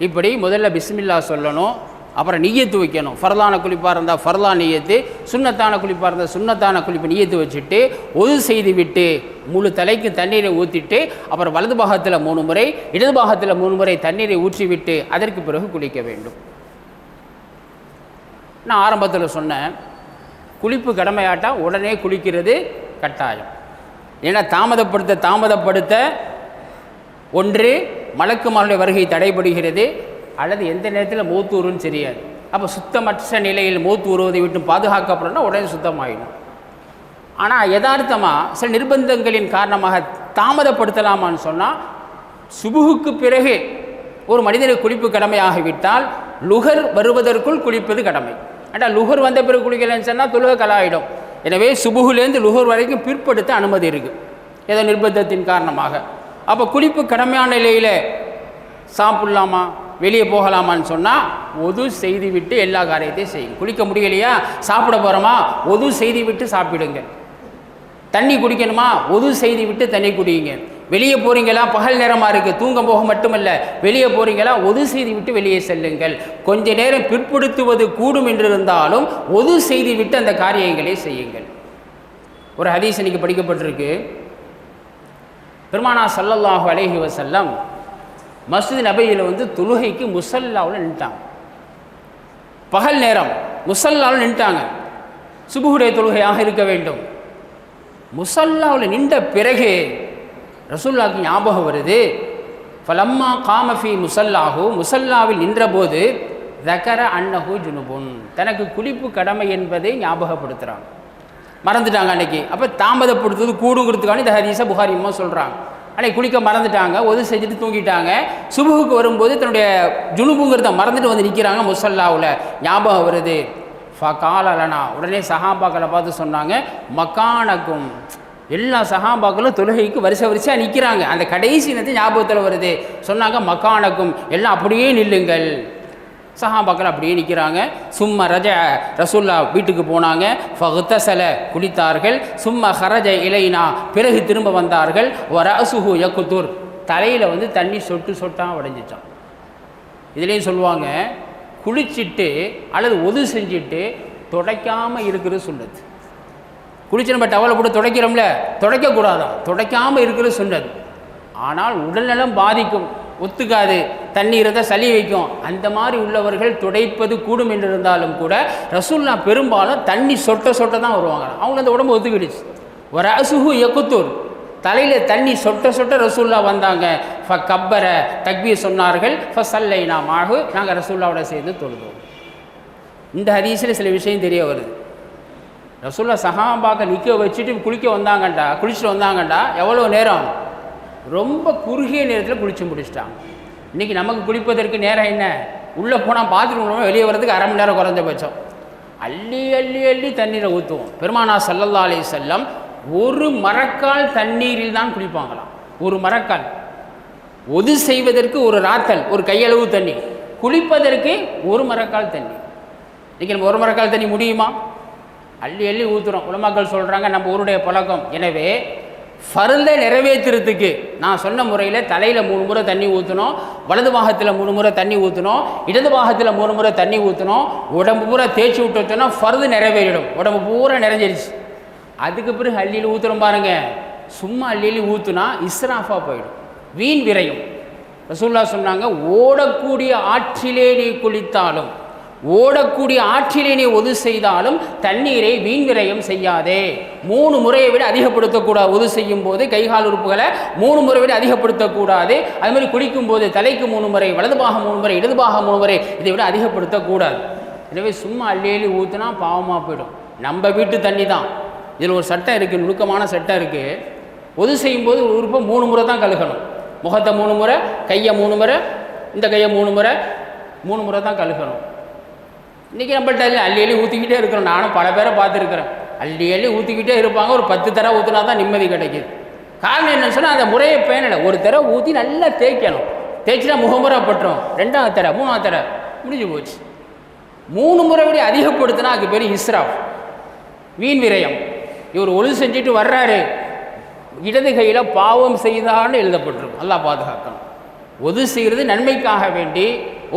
இப்படி முதல்ல பிஸ்மில்லா சொல்லணும், அப்புறம் நிய்யத்து வைக்கணும். ஃபர்லான குளிப்பாக இருந்தால் ஃபர்லா நிய்யத்து, சுன்னத்தான குளிப்பாக இருந்தால் சுன்னத்தான குளிப்பு நிய்யத்து வச்சுட்டு ஒது செய்து விட்டு முழு தலைக்கு தண்ணீரை ஊற்றிட்டு அப்புறம் வலது பாகத்தில் 3 முறை, இடது பாகத்தில் 3 முறை தண்ணீரை ஊற்றிவிட்டு அதற்கு பிறகு குளிக்க வேண்டும். நான் ஆரம்பத்தில் சொன்னேன், குளிப்பு கடமையாட்டா உடனே குளிக்கிறது கட்டாயம். ஏன்னா தாமதப்படுத்த ஒன்று மலக்குமாருடைய வருகை தடைபடுகிறது, அல்லது எந்த நேரத்தில் மூத்து வரும்னு தெரியாது. அப்போ சுத்தமற்ற நிலையில் மூத்து வருவதை விட்டு பாதுகாக்கப்படுறோன்னா உடனே சுத்தமாகிடும். ஆனால் யதார்த்தமாக சில நிர்பந்தங்களின் காரணமாக தாமதப்படுத்தலாமான்னு சொன்னால், சுபுகுக்கு பிறகு ஒரு மனிதனை குளிப்பு கடமையாகிவிட்டால் லுகர் வருவதற்குள் குளிப்பது கடமை. ஆனால் லுகர் வந்த பிறகு குளிக்கலன்னு சொன்னால் தொழுகை கலாயிடும். எனவே சுபுகுலேருந்து லுகர் வரைக்கும் பிற்படுத்த அனுமதி இருக்குது ஏதோ நிர்பந்தத்தின் காரணமாக. அப்போ குளிப்பு கடமையான நிலையில் சாப்பிடலாமா, வெளியே போகலாமான்னு சொன்னால் ஒது செய்து விட்டு எல்லா காரியத்தையும் செய்யும். குளிக்க முடியலையா, சாப்பிட போகிறோமா, ஒது செய்து விட்டு சாப்பிடுங்க. தண்ணி குடிக்கணுமா, ஒது செய்து விட்டு தண்ணி குடிங்க. வெளியே போகிறீங்களா, பகல் நேரமாக இருக்குது, தூங்க போக மட்டுமல்ல, வெளியே போகிறீங்களா, ஒது செய்து விட்டு வெளியே செல்லுங்கள். கொஞ்ச நேரம் பிற்படுத்துவது கூடும் என்றிருந்தாலும் ஒது செய்து விட்டு அந்த காரியங்களை செய்யுங்கள். ஒரு ஹதீஸ் இன்னைக்கு படிக்கப்பட்டிருக்கு. பெருமானார் ஸல்லல்லாஹு அலைஹி வஸல்லம் மஸ்ஜித் நபவியில் தொழுகைக்கு முஸல்லாவில் நின்ட்டாங்க. பகல் நேரம் முஸல்லாவில் நின்ட்டாங்க. சுபுஹுடைய தொழுகையாக இருக்க வேண்டும். முஸல்லாவில் நின்ற பிறகு ரசூலுல்லாஹ்க்கு ஞாபகம் வருது, ஃபலம்மா காமஃபி முஸல்லாஹு, முஸல்லாவில் நின்றபோது தக்கர அன்னஹு ஜுனுபுன், தனக்கு குளிப்பு கடமை என்பதை ஞாபகப்படுத்துகிறாங்க. மறந்துட்டாங்க அன்னைக்கு. அப்போ தாமதப்படுத்துவது கூடுங்கிறதுக்கான இந்த ஹதீஸை புகாரி இமாம் சொல்கிறாங்க. அன்னைக்கு குளிக்க மறந்துட்டாங்க, ஒது செஞ்சுட்டு தூங்கிட்டாங்க. சுபுகுக்கு வரும்போது தன்னுடைய ஜுனுபுங்கிறத மறந்துட்டு வந்து நிற்கிறாங்க முஸல்லாவில். ஞாபகம் வருது. ஃபகாலலனா, உடனே சஹாபாக்களை பார்த்து சொன்னாங்க, மக்கானக்கும், எல்லா சஹாபாக்களும் தொழுகைக்கு வரிசையாக நிற்கிறாங்க. அந்த கடைசி நேரத்தை ஞாபகத்தில் வருது. சொன்னாங்க, மக்கானக்கும், எல்லாம் அப்படியே நில்லுங்கள். சஹாபாக்கள் அப்படியே நிற்கிறாங்க. சும்மா ரசூல்லா வீட்டுக்கு போனாங்க. ஃபகுத்தசல, குளித்தார்கள். சும்மா ஹரஜ இலைனா, பிறகு திரும்ப வந்தார்கள். வரசுஹு யக்குதுர், தலையில் தண்ணி சொட்டாக உடைஞ்சிச்சான். இதுலேயும் சொல்லுவாங்க, குளிச்சுட்டு அல்லது ஒது செஞ்சுட்டு துடைக்காமல் இருக்கிறது சுன்னத். குளிச்சு நம்ம டவலை போட்டு துடைக்கிறோம்ல, துடைக்கக்கூடாதான், துடைக்காமல் இருக்கிறது சுன்னத். ஆனால் உடல்நலம் பாதிக்கும், ஒத்துக்காது, தண்ணீரை தான் சளி வைக்கும். அந்த மாதிரி உள்ளவர்கள் துடைப்பது கூடும் என்று இருந்தாலும் கூட ரசூல்லா பெரும்பாலும் தண்ணி சொட்ட சொட்ட தான் வருவாங்க. அவங்க அந்த உடம்பு ஒத்துக்கிடுச்சு. ஒரு அசுகு எக்குத்தூர், தலையில் தண்ணி சொட்ட சொட்ட ரசூல்லா வந்தாங்க. கப்பர தக்பீர் சொன்னார்கள். சல்லைனா மாகு, நாங்கள் ரசூல்லாவோட சேர்ந்து தொழுதோம். இந்த ஹதீஸில் சில விஷயம் தெரிய வருது. ரசூல்லா சஹாபாக்க நிற்க வச்சுட்டு குளிச்சுட்டு வந்தாங்கண்டா எவ்வளோ நேரம்? ரொம்ப குறுகிய நேரத்தில் குளிச்சு முடிச்சிட்டாங்க. இன்றைக்கி நமக்கு குளிப்பதற்கு நேரம் என்ன? உள்ளே போனால் பாத்ரூம் வெளியே வர்றதுக்கு அரை மணி நேரம் குறைஞ்சபட்சம். அள்ளி அள்ளி அள்ளி தண்ணீரை ஊற்றுவோம். பெருமானா ஸல்லல்லாஹு அலைஹி வஸல்லம் ஒரு மரக்கால் தண்ணீரில் தான் குளிப்பாங்களாம். ஒரு மரக்கால். ஒது செய்வதற்கு ஒரு ராத்தல், ஒரு கையளவு தண்ணி, குளிப்பதற்கு ஒரு மரக்கால் தண்ணி. இன்றைக்கி நம்ம ஒரு மரக்கால் தண்ணி முடியுமா? அள்ளி அள்ளி ஊற்றுறோம். உலமாக்கள் சொல்கிறாங்க நம்ம ஊருடைய பழக்கம். எனவே ஃபர்லை நிறைவேற்றுறதுக்கு நான் சொன்ன முறையில் தலையில் 3 முறை தண்ணி ஊற்றணும், வலது பாகத்தில் 3 முறை தண்ணி ஊற்றணும், இடது பாகத்தில் 3 முறை தண்ணி ஊற்றணும், உடம்பு பூரா தேய்ச்சி விட்டோன்னா ஃபர்து நிறைவேறிடும். உடம்பு பூரா நிறைஞ்சிருச்சு. அதுக்கு பிறகு அள்ளியில் ஊற்றுறோம் பாருங்க. சும்மா அள்ளியில் ஊற்றுனா இஸ்ராஃபாக போயிடும், வீண் விரையும். ரசூலுல்லாஹ் சொன்னாங்க, ஓடக்கூடிய ஆற்றிலே நீ குளித்தாலும், ஓடக்கூடிய ஆற்றிலே நீ ஒது செய்தாலும் தண்ணீரை வீண் விரயம் செய்யாதே. 3 முறையை விட அதிகப்படுத்தக்கூடாது. ஒது செய்யும் போது கைகால் உறுப்புகளை 3 முறை விட அதிகப்படுத்தக்கூடாது. அது மாதிரி குளிக்கும் போது தலைக்கு 3 முறை, வலது பாகம் 3 முறை, இடது பாகம் 3 முறை, இதை விட அதிகப்படுத்தக்கூடாது. எனவே சும்மா அள்ளி அள்ளி ஊற்றினா பாவமாக போயிடும். நம்ம வீட்டு தண்ணி தான். இதில் ஒரு சட்டம் இருக்குது, நுணுக்கமான சட்டம் இருக்குது. ஒது செய்யும்போது ஒரு உறுப்பை 3 முறை தான் கழுகணும். முகத்தை 3 முறை, கையை 3 முறை, இந்த கையை 3 முறை, 3 முறை தான் கழுகணும். இன்றைக்கி நம்மள்ட்ட அள்ளி அள்ளி ஊற்றிக்கிட்டே இருக்கிறோம். நானும் பல பேரை பார்த்துருக்குறேன். அள்ளி அள்ளி ஊற்றிக்கிட்டே இருப்பாங்க. ஒரு 10 தடவை ஊற்றினா தான் நிம்மதி கிடைக்கிது. காரணம் என்னன்னு சொன்னால் அந்த முறையை பேணலை. ஒரு தடவை ஊற்றி நல்லா தேய்க்கணும். தேய்ச்சினா முகமுறை பட்டுரும். 2ஆவது தடவை, 3ஆவது தடவை முடிஞ்சு போச்சு. 3 முறை விட அதிகப்படுத்தினா அதுக்கு பேர் இஸ்ராஃப், வீண் விரயம். இவர் ஒழு செஞ்சுட்டு வர்றாரு, இடது கையில் பாவம் செய்தான்னு எழுதப்பட்டிருக்கும். அல்லாஹ் பாதுகாக்கணும். ஒது செய்கிறது நன்மைக்காக வேண்டி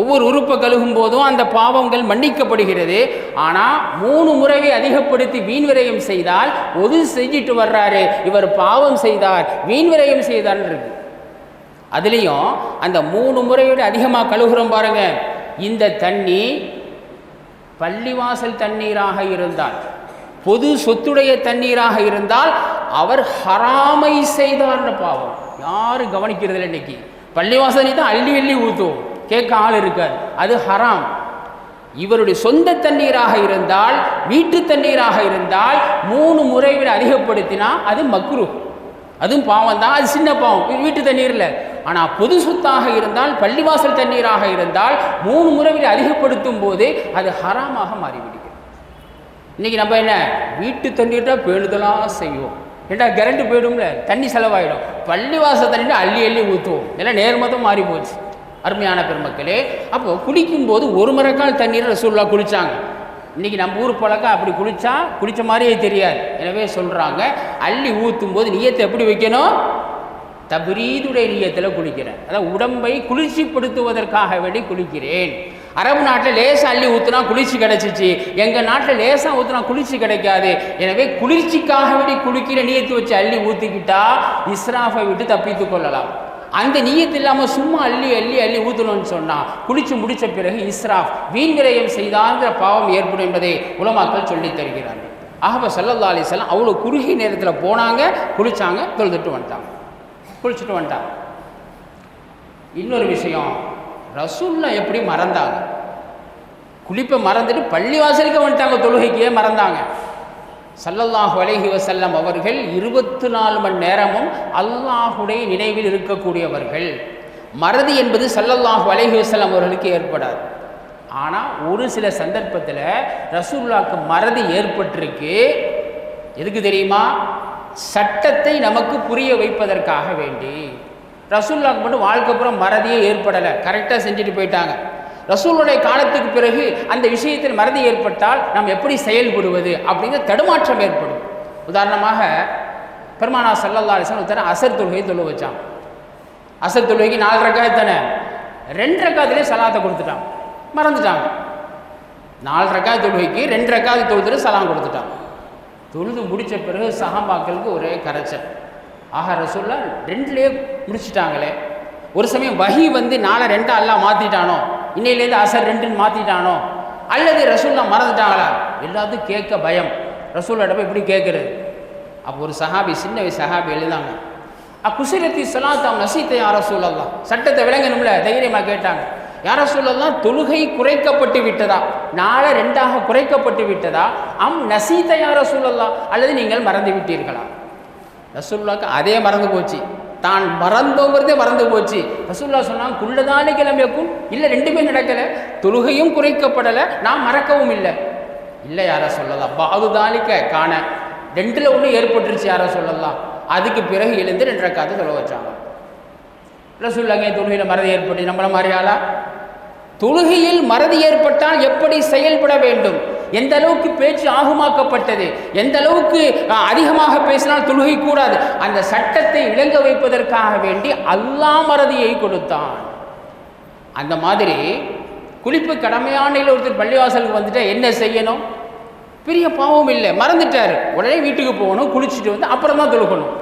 ஒவ்வொரு உறுப்பை கழுகும் போதும் அந்த பாவங்கள் மன்னிக்கப்படுகிறது. ஆனால் 3 முறையை அதிகப்படுத்தி வீண் விரயம் செய்தால், ஒது செஞ்சுட்டு வர்றாரு இவர் பாவம் செய்தார், வீண் விரயம் செய்தார்னு இருக்கு. அதுலேயும் அந்த 3 முறையோட அதிகமாக கழுகுறோம் பாருங்க. இந்த தண்ணி பள்ளிவாசல் தண்ணீராக இருந்தால், பொது சொத்துடைய தண்ணீராக இருந்தால் அவர் ஹராமை செய்தார்னு பாவம். யாரும் கவனிக்கிறது இல்லை. இன்னைக்கு பள்ளிவாசல் தான் அள்ளி அள்ளி ஊற்றுவோம், கேட்க ஆள் இருக்காது, அது ஹராம். இவருடைய சொந்த தண்ணீராக இருந்தால், வீட்டு தண்ணீராக இருந்தால் 3 முறை விட அதிகப்படுத்தினா அது மக்ரூ, அதுவும் பாவம் தான். அது சின்ன பாவம், வீட்டு தண்ணீர் இல்லை. ஆனால் பொது சொத்தாக இருந்தால், பள்ளிவாசல் தண்ணீராக இருந்தால் 3 முறை விட அதிகப்படுத்தும் போது அது ஹராமாக மாறிவிடுகிறது. இன்றைக்கி நம்ம என்ன வீட்டு தண்ணீர்ட்டா பேணுதலாக செய்வோம். ஏண்டா கரண்ட்டு போய்டும்ல, தண்ணி செலவாயிடும். பள்ளிவாசல் தண்ணீர் அள்ளி அள்ளி ஊற்றுவோம். இதெல்லாம் நேர்மதம் மாறி போச்சு. அருமையான பெருமக்களே, அப்போது குளிக்கும்போது ஒரு மரக்கால் தண்ணீரை ரசூலுல்லாஹ் குளித்தாங்க. இன்றைக்கி நம்ம ஊர் பழக்கம் அப்படி குளித்த மாதிரியே தெரியாது. எனவே சொல்கிறாங்க, அள்ளி ஊற்றும் போது நியத்தை எப்படி வைக்கணும்? தப்ரீதுடைய நியத்தில் குளிக்கிறேன், அதாவது உடம்பை குளிர்ச்சிப்படுத்துவதற்காக வேண்டி குளிக்கிறேன். அரபு நாட்டில் லேசாக அள்ளி ஊற்றுனா குளிர்ச்சி கிடைச்சிச்சு, எங்கள் நாட்டில் லேசாக ஊற்றுனா குளிர்ச்சி கிடைக்காது. எனவே குளிர்ச்சிக்காக வேண்டி குளிக்கிற நியத்து வச்சு அள்ளி ஊற்றிக்கிட்டா இஸ்ராஃபை விட்டு தப்பித்து கொள்ளலாம். அந்த நியத்து இல்லாமல் சும்மா அள்ளி அள்ளி அள்ளி ஊற்றணும்னு சொன்னால் குளித்து முடித்த பிறகு இஸ்ராஃப், வீண் விரயம் செய்தாங்கிற பாவம் ஏற்படும் என்பதை உலமாக்கள் சொல்லித் தருகிறார்கள். ஆகவே ஸல்லல்லாஹு அலைஹி வஸல்லம் அவ்வளோ குறுகிய நேரத்தில் போனாங்க, குளித்தாங்க, தொழுதுட்டு வந்துட்டாங்க, குளிச்சுட்டு வந்துட்டாங்க. இன்னொரு விஷயம், ரசூலுல்லாஹ் எப்படி மறந்தாங்க? குளிப்பை மறந்துட்டு பள்ளிவாசலுக்கு வந்துட்டாங்க, தொழுகைக்கே மறந்தாங்க. ஸல்லல்லாஹு அலைஹி வஸல்லம் அவர்கள் 24 மணி நேரமும் அல்லாஹுடைய நினைவில் இருக்கக்கூடியவர்கள். மறதி என்பது ஸல்லல்லாஹு அலைஹி வஸல்லம் அவர்களுக்கு ஏற்படாது. ஆனால் ஒரு சில சந்தர்ப்பத்தில் ரசூலுல்லாஹ்க்கு மறதி ஏற்பட்டிருக்கு. எதுக்கு தெரியுமா? சட்டத்தை நமக்கு புரிய வைப்பதற்காக வேண்டி. ரசூலுல்லாஹ்க்கு மட்டும் வாழ்க்கை பூரா மறதியே ஏற்படலை, கரெக்டாக செஞ்சுட்டு போயிட்டாங்க. ரசூலுடைய காலத்துக்கு பிறகு அந்த விஷயத்தில் மறதி ஏற்பட்டால் நாம் எப்படி செயல்படுவது அப்படிங்கிற தடுமாற்றம் ஏற்படும். உதாரணமாக பெருமானார் ஸல்லல்லாஹு அலைஹி வஸல்லம் ஒருத்தர் அசர் தொழுகை தொழு வச்சாங்க. அசர் தொழுகைக்கு 4 ரக்காத் தானே, 2 ரக்காத்திலே சலாத்தை கொடுத்துட்டாங்க. மறந்துட்டாங்க. 4 ரக்காத் தொழுகைக்கு 2 ரக்காத் தொழுதுட்டு சலாம் கொடுத்துட்டாங்க. தொழுது முடித்த பிறகு சஹாபாக்களுக்கு ஒரே கரைச்சல். ஆக ரசூல்லா 2லேயே முடிச்சுட்டாங்களே. ஒரு சமயம் வஹி வந்து 4 2 அல்லாஹ் மாற்றிட்டானோ, இன்னையிலேருந்து அசர் 2ன்னு மாற்றிட்டானோ, அல்லது ரசூல்லா மறந்துட்டாங்களா, எல்லாத்துக்கும் கேட்க பயம். ரசூல்லாட்ட போய் இப்படி கேட்குறது. அப்போ ஒரு சஹாபி, சின்ன வயசு சஹாபி எழுதாங்க, குசிரத்தி சலாத்தாம் நசீத்தை யார ரசூலல்லாஹ், சட்டத்தை விளங்கணும்ல, தைரியமாக கேட்டாங்க. யார ரசூலல்லாஹ், தொழுகை குறைக்கப்பட்டு விட்டதா, 4 2ஆக குறைக்கப்பட்டு விட்டதா, நசீத்தை யார ரசூலல்லாஹ், அல்லது நீங்கள் மறந்து விட்டீர்களா? ரசூலுல்லாஹ்க்கு அதே மறந்து போச்சு, தான் மறந்தோங்கிறதே மறந்து போச்சு. ரசூலுல்லாஹ் சொன்னாங்க, குள்ளதானே கிளம்பியக்கும், இல்லை 2மே நடக்கலை, தொழுகையும் குறைக்கப்படலை, நான் மறக்கவும் இல்லை. இல்லை யார ரசூலல்லாஹ், பாதுதாலிக்க காண 2ல் 1 ஏற்பட்டுருச்சு யார ரசூலல்லாஹ். அதுக்கு பிறகு எழுந்து 2 ரக்காத்து தொழ வச்சாங்க. ரசூலுல்லாஹ் தொழுகையில் மறதி ஏற்பட்டு நம்மள மாதிரியாளா? தொழுகையில் மறதி ஏற்பட்டால் எப்படி செயல்பட வேண்டும், எந்த அளவுக்கு பேச்சு ஆகுமாக்கப்பட்டது, எந்த அளவுக்கு அதிகமாக பேசினால் தொழுகை கூடாது, அந்த சட்டத்தை விளங்க வைப்பதற்காக வேண்டி அல்லாஹ் மறதியை கொடுத்தான். அந்த மாதிரி குளிப்பு கடமையான ஒருத்தர் பள்ளிவாசலுக்கு வந்துட்டா என்ன செய்யணும்? பெரிய பாவம் இல்லை, மறந்துட்டார், உடனே வீட்டுக்கு போகணும், குளிச்சுட்டு வந்து அப்புறம் தான் தொழுகணும்.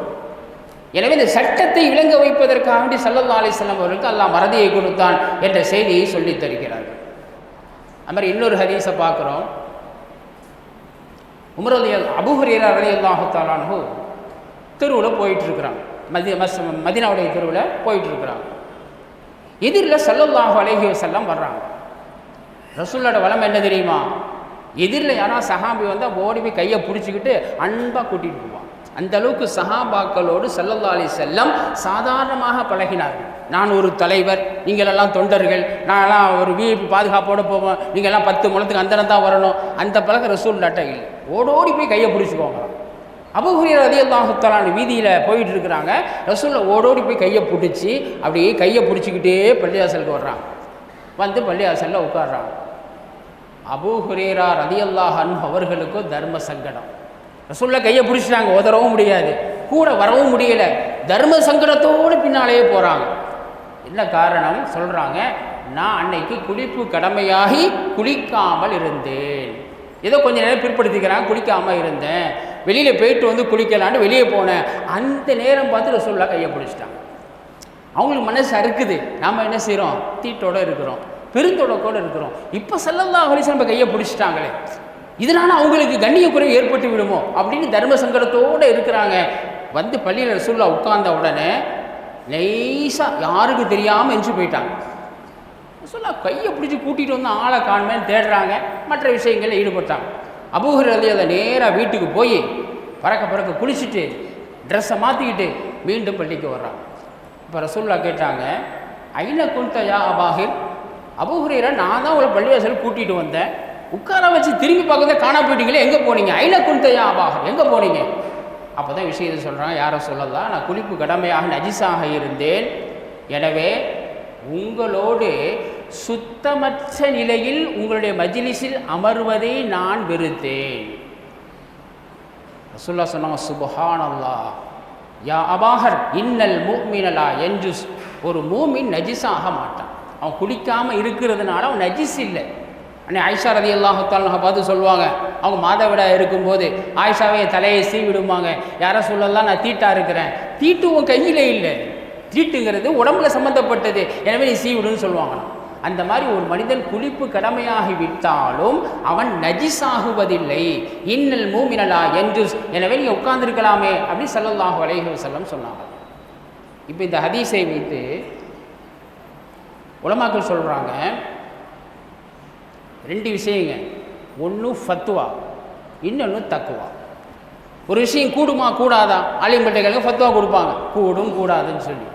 எனவே இந்த சட்டத்தை விளங்க வைப்பதற்காக வேண்டி ஸல்லல்லாஹு அலைஹி வஸல்லம் அவர்களுக்கு அல்லாஹ் மறதியை கொடுத்தான் என்ற செய்தியை சொல்லித் தருகிறார்கள். அது மாதிரி இன்னொரு ஹதீஸை பார்க்குறோம். அபூ ஹுரைரா ரலியல்லாஹு தஆலா அன்ஹு தெருவில் போயிட்டுருக்குறாங்க, மதீனாவுடைய தெருவில் போயிட்டுருக்குறாங்க. எதிரில் ஸல்லல்லாஹு அலைஹி வஸல்லம் வர்றாங்க. ரசூலோட வளம் என்ன தெரியுமா? எதிரில் யாராவது சஹாபி வந்தால் ஓடி போய் கையை பிடிச்சிக்கிட்டு அன்பாக கூட்டிகிட்டு போவான். அந்த அளவுக்கு சஹாபாக்களோடு ஸல்லல்லாஹு அலைஹி வஸல்லம் சாதாரணமாக பழகினார்கள். நான் ஒரு தலைவர், நீங்களெல்லாம் தொண்டர்கள், நான்லாம் ஒரு விஐபி பாதுகாப்போடு போவோம், நீங்கள்லாம் 10 முழத்துக்கு அந்தரம் தான் வரணும், அந்த பழக்கம் ரசூலுல்லாஹ்ட்ட இல்லை. ஓடோடி போய் கையை பிடிச்சிக்குவாங்க. அபூ ஹுரைரா ரலியல்லாஹு தஆலா வீதியில் போயிட்டு இருக்கிறாங்க. ரசூலுல்லாஹ் ஓடோடி போய் கையை பிடிச்சி அப்படியே கையை பிடிச்சிக்கிட்டே பள்ளிவாசலுக்கு வர்றாங்க. வந்து பள்ளிவாசலில் உட்கார்றாங்க. அபூ ஹுரைரா ரலியல்லாஹு அன்ஹு அவர்களுக்கு தர்ம சங்கடம். ரசூலுல்லாஹ் கையை பிடிச்சிட்டாங்க, உதறவும் முடியாது, கூட வரவும் முடியலை, தர்ம சங்கடத்தோடு பின்னாலேயே போகிறாங்க. என்ன காரணம் சொல்கிறாங்க? நான் அன்னைக்கு குளிப்பு கடமையாகி குளிக்காமல் இருந்தேன். ஏதோ கொஞ்சம் நேரம் பிற்படுத்திக்கிறாங்க, குளிக்காமல் இருந்தேன், வெளியில் போயிட்டு வந்து குளிக்கலான்னு வெளியே போனேன். அந்த நேரம் பார்த்து ரசூலுல்லாஹ் கையை பிடிச்சிட்டாங்க. அவங்களுக்கு மனசு அறுக்குது, நாம் என்ன செய்கிறோம்? தீட்டோடு இருக்கிறோம், பெருந்தொடக்கோடு இருக்கிறோம். இப்போ ஸல்லல்லாஹு அலைஹி வஸல்லம் கையை பிடிச்சிட்டாங்களே, இதனால் அவங்களுக்கு கண்ணிய குறைவு ஏற்பட்டு விடுமோ அப்படின்னு தர்ம சங்கடத்தோடு இருக்கிறாங்க. வந்து பள்ளியில் ரசூலுல்லாஹ் உட்கார்ந்த உடனே லேசாக யாருக்கு தெரியாமல் எஞ்சி போயிட்டாங்க. ரசூலுல்லாஹ் கையை பிடிச்சி கூட்டிகிட்டு வந்து ஆளை காணுமேன்னு தேடுறாங்க, மற்ற விஷயங்களில் ஈடுபட்டாங்க. அபூ ஹுரைரா ரலியல்லாஹு நேராக வீட்டுக்கு போய் பறக்க குளிச்சுட்டு ட்ரெஸ்ஸை மாற்றிக்கிட்டு மீண்டும் பள்ளிக்கு வர்றாங்க. இப்போ ரசூலுல்லாஹ் கேட்டாங்க, ஐன குன்த யா அபாஹிர், அபூ ஹுரைரா நான் தான் உங்களை பள்ளிவாசல் கூட்டிகிட்டு வந்தேன், உட்கார வச்சு திரும்பி பார்க்கறத காணா போயிட்டீங்களே, எங்கே போனீங்க? ஐன குன்த யா அபாஹிர், எங்கே போனீங்க? அப்போ தான் விஷயத்தை சொல்கிறாங்க, யாரை சொல்லலாம், நான் குளிப்பு கடமையாக நஜிஸாக இருந்தேன், எனவே உங்களோடு சுத்தமற்ற நிலையில் உங்களுடைய மஜ்லிஸில் அமர்வதை நான் வெறுத்தேன். ரசூலுல்லாஹ் சொன்னாங்க, சுப்ஹானல்லாஹ் யா அபாஹர் இன்னல் முஃமின லா யன்ஜுஸ், ஒரு மூமின் நஜிஸாக மாட்டான். அவன் குளிக்காமல் இருக்கிறதுனால அவன் நஜிஸ் இல்லை. அன்னை ஆயிஷா ரலியல்லாஹு தஆலா பார்த்து சொல்லுவாங்க, அவங்க மாதவிடாய் இருக்கும்போது ஆயிஷாவை என் தலையை சீவிடுவாங்க, யாரை சொல்லலாம் நான் தீட்டா இருக்கிறேன், தீட்டு உன் கையில் இல்லை, தீட்டுங்கிறது உடம்புல சம்மந்தப்பட்டது, எனவே நீ சீவிடுன்னு சொல்லுவாங்க. அந்த மாதிரி ஒரு மனிதன் குளிப்பு கடமையாகி விட்டாலும் அவன் நஜிஸாகுவதில்லை. இன்னல் மூமின லா யன்ஜுஸ், எனவே நீங்கள் உட்கார்ந்துருக்கலாமே அப்படின்னு ஸல்லல்லாஹு அலைஹி வஸல்லம் சொன்னாங்க. இப்போ இந்த ஹதீஸை வைத்து உலமாக்கள் சொல்கிறாங்க, 2 விஷயங்க, ஒன்று ஃபத்வா, இன்னொன்று தக்குவா. ஒரு விஷயம் கூடுமா கூடாதா, ஆலிம்பட்டைகளுக்கு ஃபத்வா கொடுப்பாங்க, கூடும் கூடாதுன்னு சொல்லி.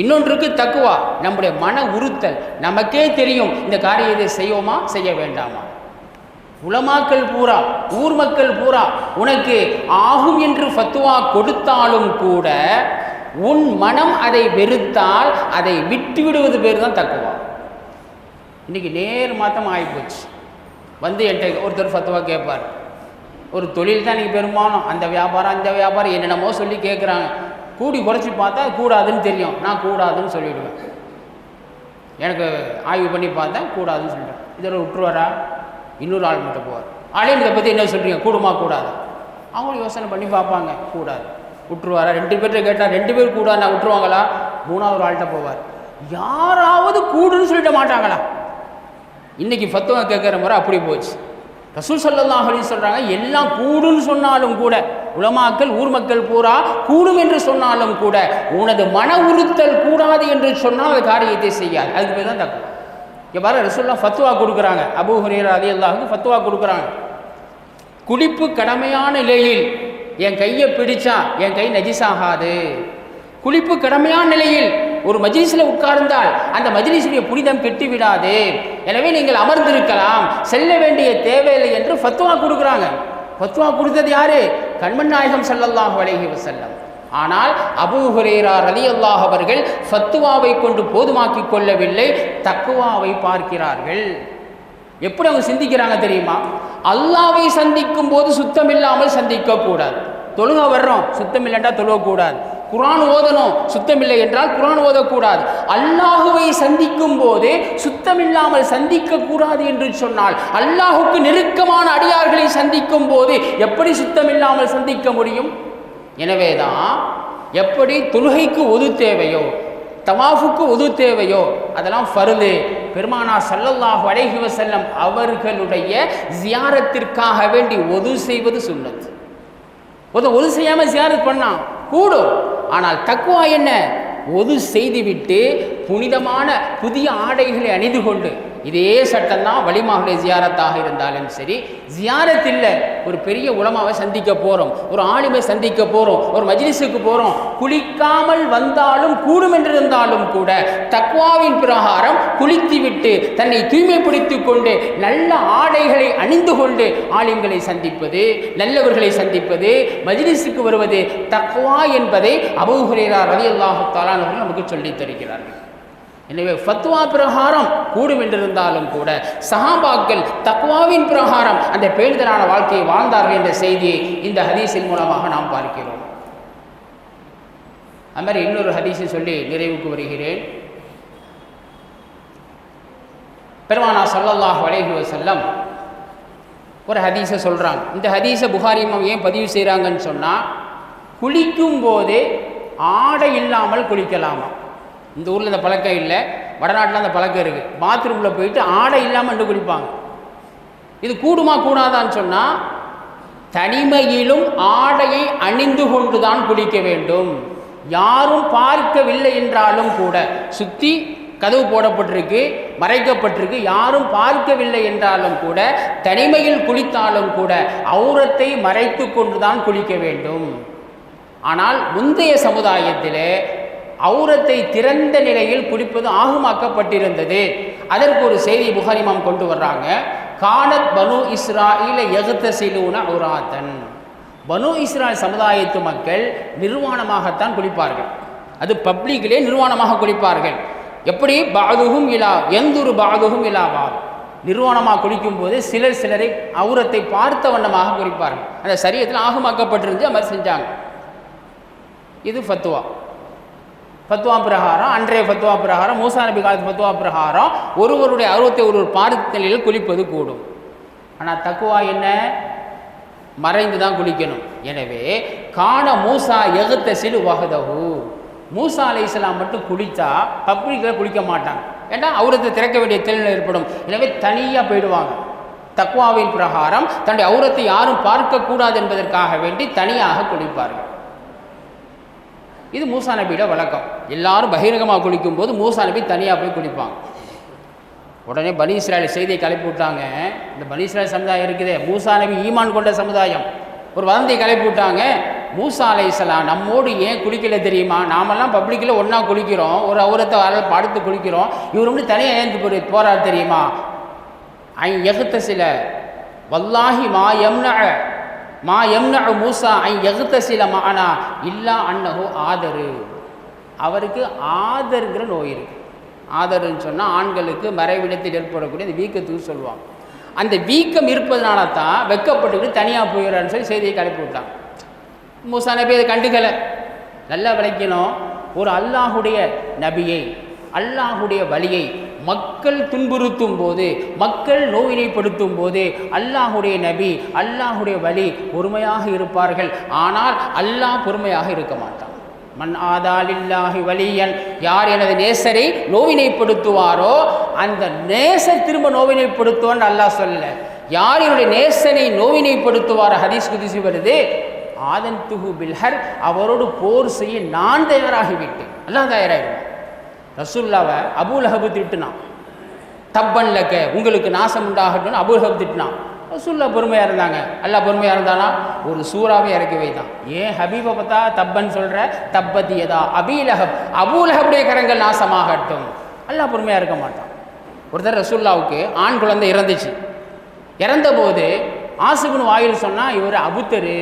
இன்னொன்றுக்கு தக்குவா, நம்முடைய மன உறுத்தல், நமக்கே தெரியும் இந்த காரியத்தை செய்வோமா செய்ய வேண்டாமா. உலமாக்கள் பூரா, ஊர் மக்கள் பூரா உனக்கு ஆகும் என்று ஃபத்வா கொடுத்தாலும் கூட உன் மனம் அதை வெறுத்தால் அதை விட்டு விடுவது பேர் தான் தக்குவா. இன்றைக்கி நேர் மாற்றம் ஆகிப்போச்சு. வந்து என்கிட்ட ஒருத்தர் ஃபத்வா கேட்பார், ஒரு தொழில் தான் இன்றைக்கி பெரும்பாலும், அந்த வியாபாரம் அந்த வியாபாரம் என்னென்னமோ சொல்லி கேட்குறாங்க. கூடி குறைச்சி பார்த்தா கூடாதுன்னு தெரியும், நான் கூடாதுன்னு சொல்லிவிடுவேன். எனக்கு ஆய்வு பண்ணி பார்த்தேன் கூடாதுன்னு சொல்லிட்டேன். இதில் விட்டுருவாரா? இன்னொரு ஆள் மட்டும் போவார். ஆளையும் இதை பற்றி என்ன சொல்கிறீங்க, கூடுமா கூடாது? அவங்களும் யோசனை பண்ணி பார்ப்பாங்க, கூடாது. விட்டுருவாரா? 2 பேர்கிட்ட கேட்டால் 2 பேர் கூடாதுன்னா விட்டுருவாங்களா? 3வது ஆள்கிட்ட போவார். யாராவது கூடுன்னு சொல்லிட மாட்டாங்களா? இன்றைக்கி ஃபத்வா கேட்குற முறை அப்படி போச்சு. ரசூல் ஸல்லல்லாஹு அலைஹி சொல்கிறாங்க, எல்லாம் கூடுன்னு சொன்னாலும் கூட, உலமாக்கள் ஊர் மக்கள் பூரா கூடும் என்று சொன்னாலும் கூட, உனது மன உறுத்தல் கூடாது என்று சொன்னால் அது காரியத்தை செய்யாது. அதுக்கு பேர் தான் தக்குவா. இங்கே பாரு, ரசூலுல்லாஹ் ஃபத்வா கொடுக்குறாங்க. அபூ ஹுரைரா ரலியல்லாஹு ஃபத்வா கொடுக்குறாங்க. குளிப்பு கடமையான நிலையில் என் கையை பிடிச்சா என் கை நஜிஸாகாது. குளிப்பு கடமையான நிலையில் ஒரு மஜ்லிஸில் உட்கார்ந்தால் அந்த மஜ்லிஸுடைய புனிதம் கெட்டு விடாது. எனவே நீங்கள் அமர்ந்திருக்கலாம், செல்ல வேண்டிய தேவையில்லை என்று ஃபத்வா கொடுக்குறாங்க. ஃபத்வா கொடுத்தது யாரு? கண்மணி நாயகம் ஸல்லல்லாஹு அலைஹி வஸல்லம். ஆனால் அபூ ஹுரைரா ரலியல்லாஹு அவர்கள் ஃபத்வாவை கொண்டு போதுமாக்கி கொள்ளவில்லை, தக்வாவை பார்க்கிறார்கள். எப்படி அவங்க சிந்திக்கிறாங்க தெரியுமா? அல்லாஹ்வை சந்திக்கும் போது சுத்தம் இல்லாமல் சந்திக்க கூடாது. தொழுக வர்றோம், சுத்தம் இல்லைன்றா தொழுகக்கூடாது. குர்ஆன் ஓதணும், சுத்தமில்லை என்றால் குர்ஆன் ஓதக்கூடாது. அல்லாஹுவை சந்திக்கும் போது சுத்தமில்லாமல் சந்திக்க கூடாது என்று சொன்னால், அல்லாஹுக்கு நெருக்கமான அடியார்களை சந்திக்கும் போது எப்படி சுத்தமில்லாமல் சந்திக்க முடியும்? எனவேதான் எப்படி தொழுகைக்கு ஒது தேவையோ, தவாஃபுக்கு ஒது தேவையோ, அதெல்லாம் ஃபர்து. பெருமானார் ஸல்லல்லாஹு அலைஹி வஸல்லம் அவர்களுடைய ஜியாரத்திற்காக வேண்டி ஒது செய்வது சுன்னத். ஒது செய்யாமல் ஜியாரத் பண்ணா கூடும். ஆனால் தக்வா என்ன? ஒது செய்துவிட்டு புனிதமான புதிய ஆடைகளை அணிந்து கொண்டு, இதே சட்டம் தான் வலிமாவுடைய ஜியாரத்தாக இருந்தாலும் சரி. ஜியாரத் இல்லை, ஒரு பெரிய உலமாவை சந்திக்க போகிறோம், ஒரு ஆலிமை சந்திக்க போகிறோம், ஒரு மஜ்லிஸுக்கு போகிறோம், குளிக்காமல் வந்தாலும் கூடும் என்றிருந்தாலும் கூட தக்வாவின் பிரகாரம் குளித்துவிட்டு தன்னை தூய்மைப்படுத்தி கொண்டு நல்ல ஆடைகளை அணிந்து கொண்டு ஆலிம்களை சந்திப்பது, நல்லவர்களை சந்திப்பது, மஜ்லிஸுக்கு வருவது தக்வா என்பதை அபூ ஹுரைரா ரலியல்லாஹு தஆலா அவர்கள் நமக்கு சொல்லித் தருகிறார்கள். எனவே ஃபத்வா பிரகாரம் கூடும் என்றிருந்தாலும் கூட சஹாபாக்கள் தக்வாவின் பிரகாரம் அந்த பேணுதலான வாழ்க்கையை வாழ்ந்தார்கள் என்ற செய்தியை இந்த ஹதீஸின் மூலமாக நாம் பார்க்கிறோம். அது மாதிரி இன்னொரு ஹதீஸை சொல்லி நிறைவுக்கு வருகிறேன். பெருமானார் ஸல்லல்லாஹு அலைஹி வஸல்லம் ஒரு ஹதீஸை சொல்கிறாங்க. இந்த ஹதீஸை புகாரி இமாம் ஏன் பதிவு செய்கிறாங்கன்னு சொன்னால், குளிக்கும் போதே ஆடை இல்லாமல் குளிக்கலாமா? இந்த ஊரில் இந்த பழக்கம் இல்லை, வடநாட்டில் அந்த பழக்கம் இருக்குது. பாத்ரூமில் போயிட்டு ஆடை இல்லாமல் என்று குளிப்பாங்க. இது கூடுமா கூடாதான்னு சொன்னால், தனிமையிலும் ஆடையை அணிந்து கொண்டு தான் குளிக்க வேண்டும். யாரும் பார்க்கவில்லை என்றாலும் கூட, சுற்றி கதவு போடப்பட்டிருக்கு, மறைக்கப்பட்டிருக்கு, யாரும் பார்க்கவில்லை என்றாலும் கூட, தனிமையில் குளித்தாலும் கூட ஔரத்தை மறைத்து கொண்டு தான் குளிக்க வேண்டும். ஆனால் முந்தைய சமுதாயத்திலே ஔரத்தை திறந்த நிலையில் குளிப்பது ஆகுமாக்கப்பட்டிருந்தது. அதற்கு ஒரு செய்தி புகாரி இமாம் கொண்டு வர்றாங்க. கானத் பனு இஸ்ராஈல யக்தஸிலூன உராத்தன். பனு இஸ்ராயல் சமுதாயத்து மக்கள் நிர்வாணமாகத்தான் குளிப்பார்கள். அது பப்ளிக்கிலே நிர்வாணமாக குளிப்பார்கள். எப்படி? பாதுகும் இலா எந்தொரு பாதுகும் இலாவா, நிர்வாணமாக குளிக்கும் போது சிலரை ஔரத்தை பார்த்த வண்ணமாக குளிப்பார்கள். அந்த சரியத்தில் ஆகுமாக்கப்பட்டிருந்து அது மாதிரி செஞ்சாங்க. இது ஃபத்வா. ஃபத்வா பிரகாரம், அன்றைய ஃபத்வா பிரகாரம், மூசா நபி காலத்து ஃபத்வா பிரகாரம் ஒருவருடைய ஔரத்தை ஒரு பார்த்த நிலையில் குளிப்பது கூடும். ஆனால் தக்வா என்ன? மறைந்து தான் குளிக்கணும். எனவே கான மூசா யக்தஸிலு வஹதஹு, மூசா அலைஹிஸ்ஸலாம் மட்டும் குளித்தா பப்ளிக்கில் குளிக்க மாட்டாங்க. ஏன்னா ஔரத்தை திறக்க வேண்டிய தேவை ஏற்படும். எனவே தனியாக போயிடுவாங்க. தக்வாவின் பிரகாரம் தன்னுடைய ஔரத்தை யாரும் பார்க்கக்கூடாது என்பதற்காக வேண்டி தனியாக குளிப்பார்கள். இது மூசா நபியோட வழக்கம். எல்லாரும் பகிரங்கமாக குளிக்கும் போது மூசா நபி தனியாக போய் குளிப்பாங்க. உடனே பனி இஸ்ராயல் செய்தியை கிளப்பி விட்டாங்க. இந்த பனி இஸ்ராயல் சமுதாயம் இருக்குதே, மூசா நபி ஈமான் கொண்ட சமுதாயம், ஒரு வதந்தியை கிளப்பி விட்டாங்க. மூசா அலைஹிஸ்ஸலாம் நம்மோடு ஏன் குளிக்கல தெரியுமா? நாமெல்லாம் பப்ளிக்கில் ஒன்றா குளிக்கிறோம், ஒரு ஔரத்தை படுத்து குளிக்கிறோம், இவர் வந்து தனியாக ஏந்து போகிறார் தெரியுமா? ஐ யக்தஸில வல்லாஹி மா யம்ன மூசா ஐ யக்தஸில மஅனா இல்லா அன்னஹு ஆதரு. அவருக்கு ஆதருங்கிற நோய் இருக்குது. ஆதருன்னு சொன்னால் ஆண்களுக்கு மறைவிடத்தில் ஏற்படக்கூடிய அந்த வீக்கத்துக்கு சொல்லுவாங்க. அந்த வீக்கம் இருப்பதனால தான் வெக்கப்பட்டுக்கிட்டு தனியாக போயிடறான்னு சொல்லி செய்தியை கிளப்பி விட்டாங்க. மூசா நபி அதை கண்டுக்கலை. நல்லா விளைக்கணும், ஒரு அல்லாஹுடைய நபியை, அல்லாஹுடைய வழியை மக்கள் துன்புறுத்தும் போது, மக்கள் நோவினைப்படுத்தும் போது அல்லாஹுடைய நபி, அல்லாஹுடைய வலி பொறுமையாக இருப்பார்கள். ஆனால் அல்லாஹ் பொறுமையாக இருக்க மாட்டான். மன் ஆதாலில்லாஹி வலியன், யார் எனது நேசரை நோவினைப்படுத்துவாரோ அந்த நேசர் திரும்ப நோவினைப்படுத்துவான் அல்லாஹ் சொல்ல. யார் என்னுடைய நேசனை நோவினைப்படுத்துவார், ஹதீஸ் குதிசி வருது, ஆதன் துஹு பில்ஹர், அவரோடு போர் செய்ய நான் தயாராகிவிட்டேன். அல்லாஹ் தயாராகிடுவான். ரசூல்லாவை அபூலஹப் திட்டினான். தப்பன் லக்க, உங்களுக்கு நாசம் உண்டாகட்டும்னு அபூலஹப் திட்டினான். ரசூல்லா பொறுமையாக இருந்தாங்க. அல்லாஹ் பொறுமையாக இருந்தானா ஒரு சூறாவே இறக்கி வைத்தான். ஏன் ஹபீபை பார்த்தா தப்பன் சொல்கிற, தப்பத்தியதா அபீலஹப், அபூலஹபுடைய கரங்கள் நாசமாகட்டும். அல்லாஹ் பொறுமையாக இருக்க மாட்டான். ஒருத்தர் ரசூல்லாவுக்கு ஆண் குழந்தை இறந்துச்சு. இறந்தபோது ஆசிபின் வாயில் சொன்னால் இவர் அபுத்தரு,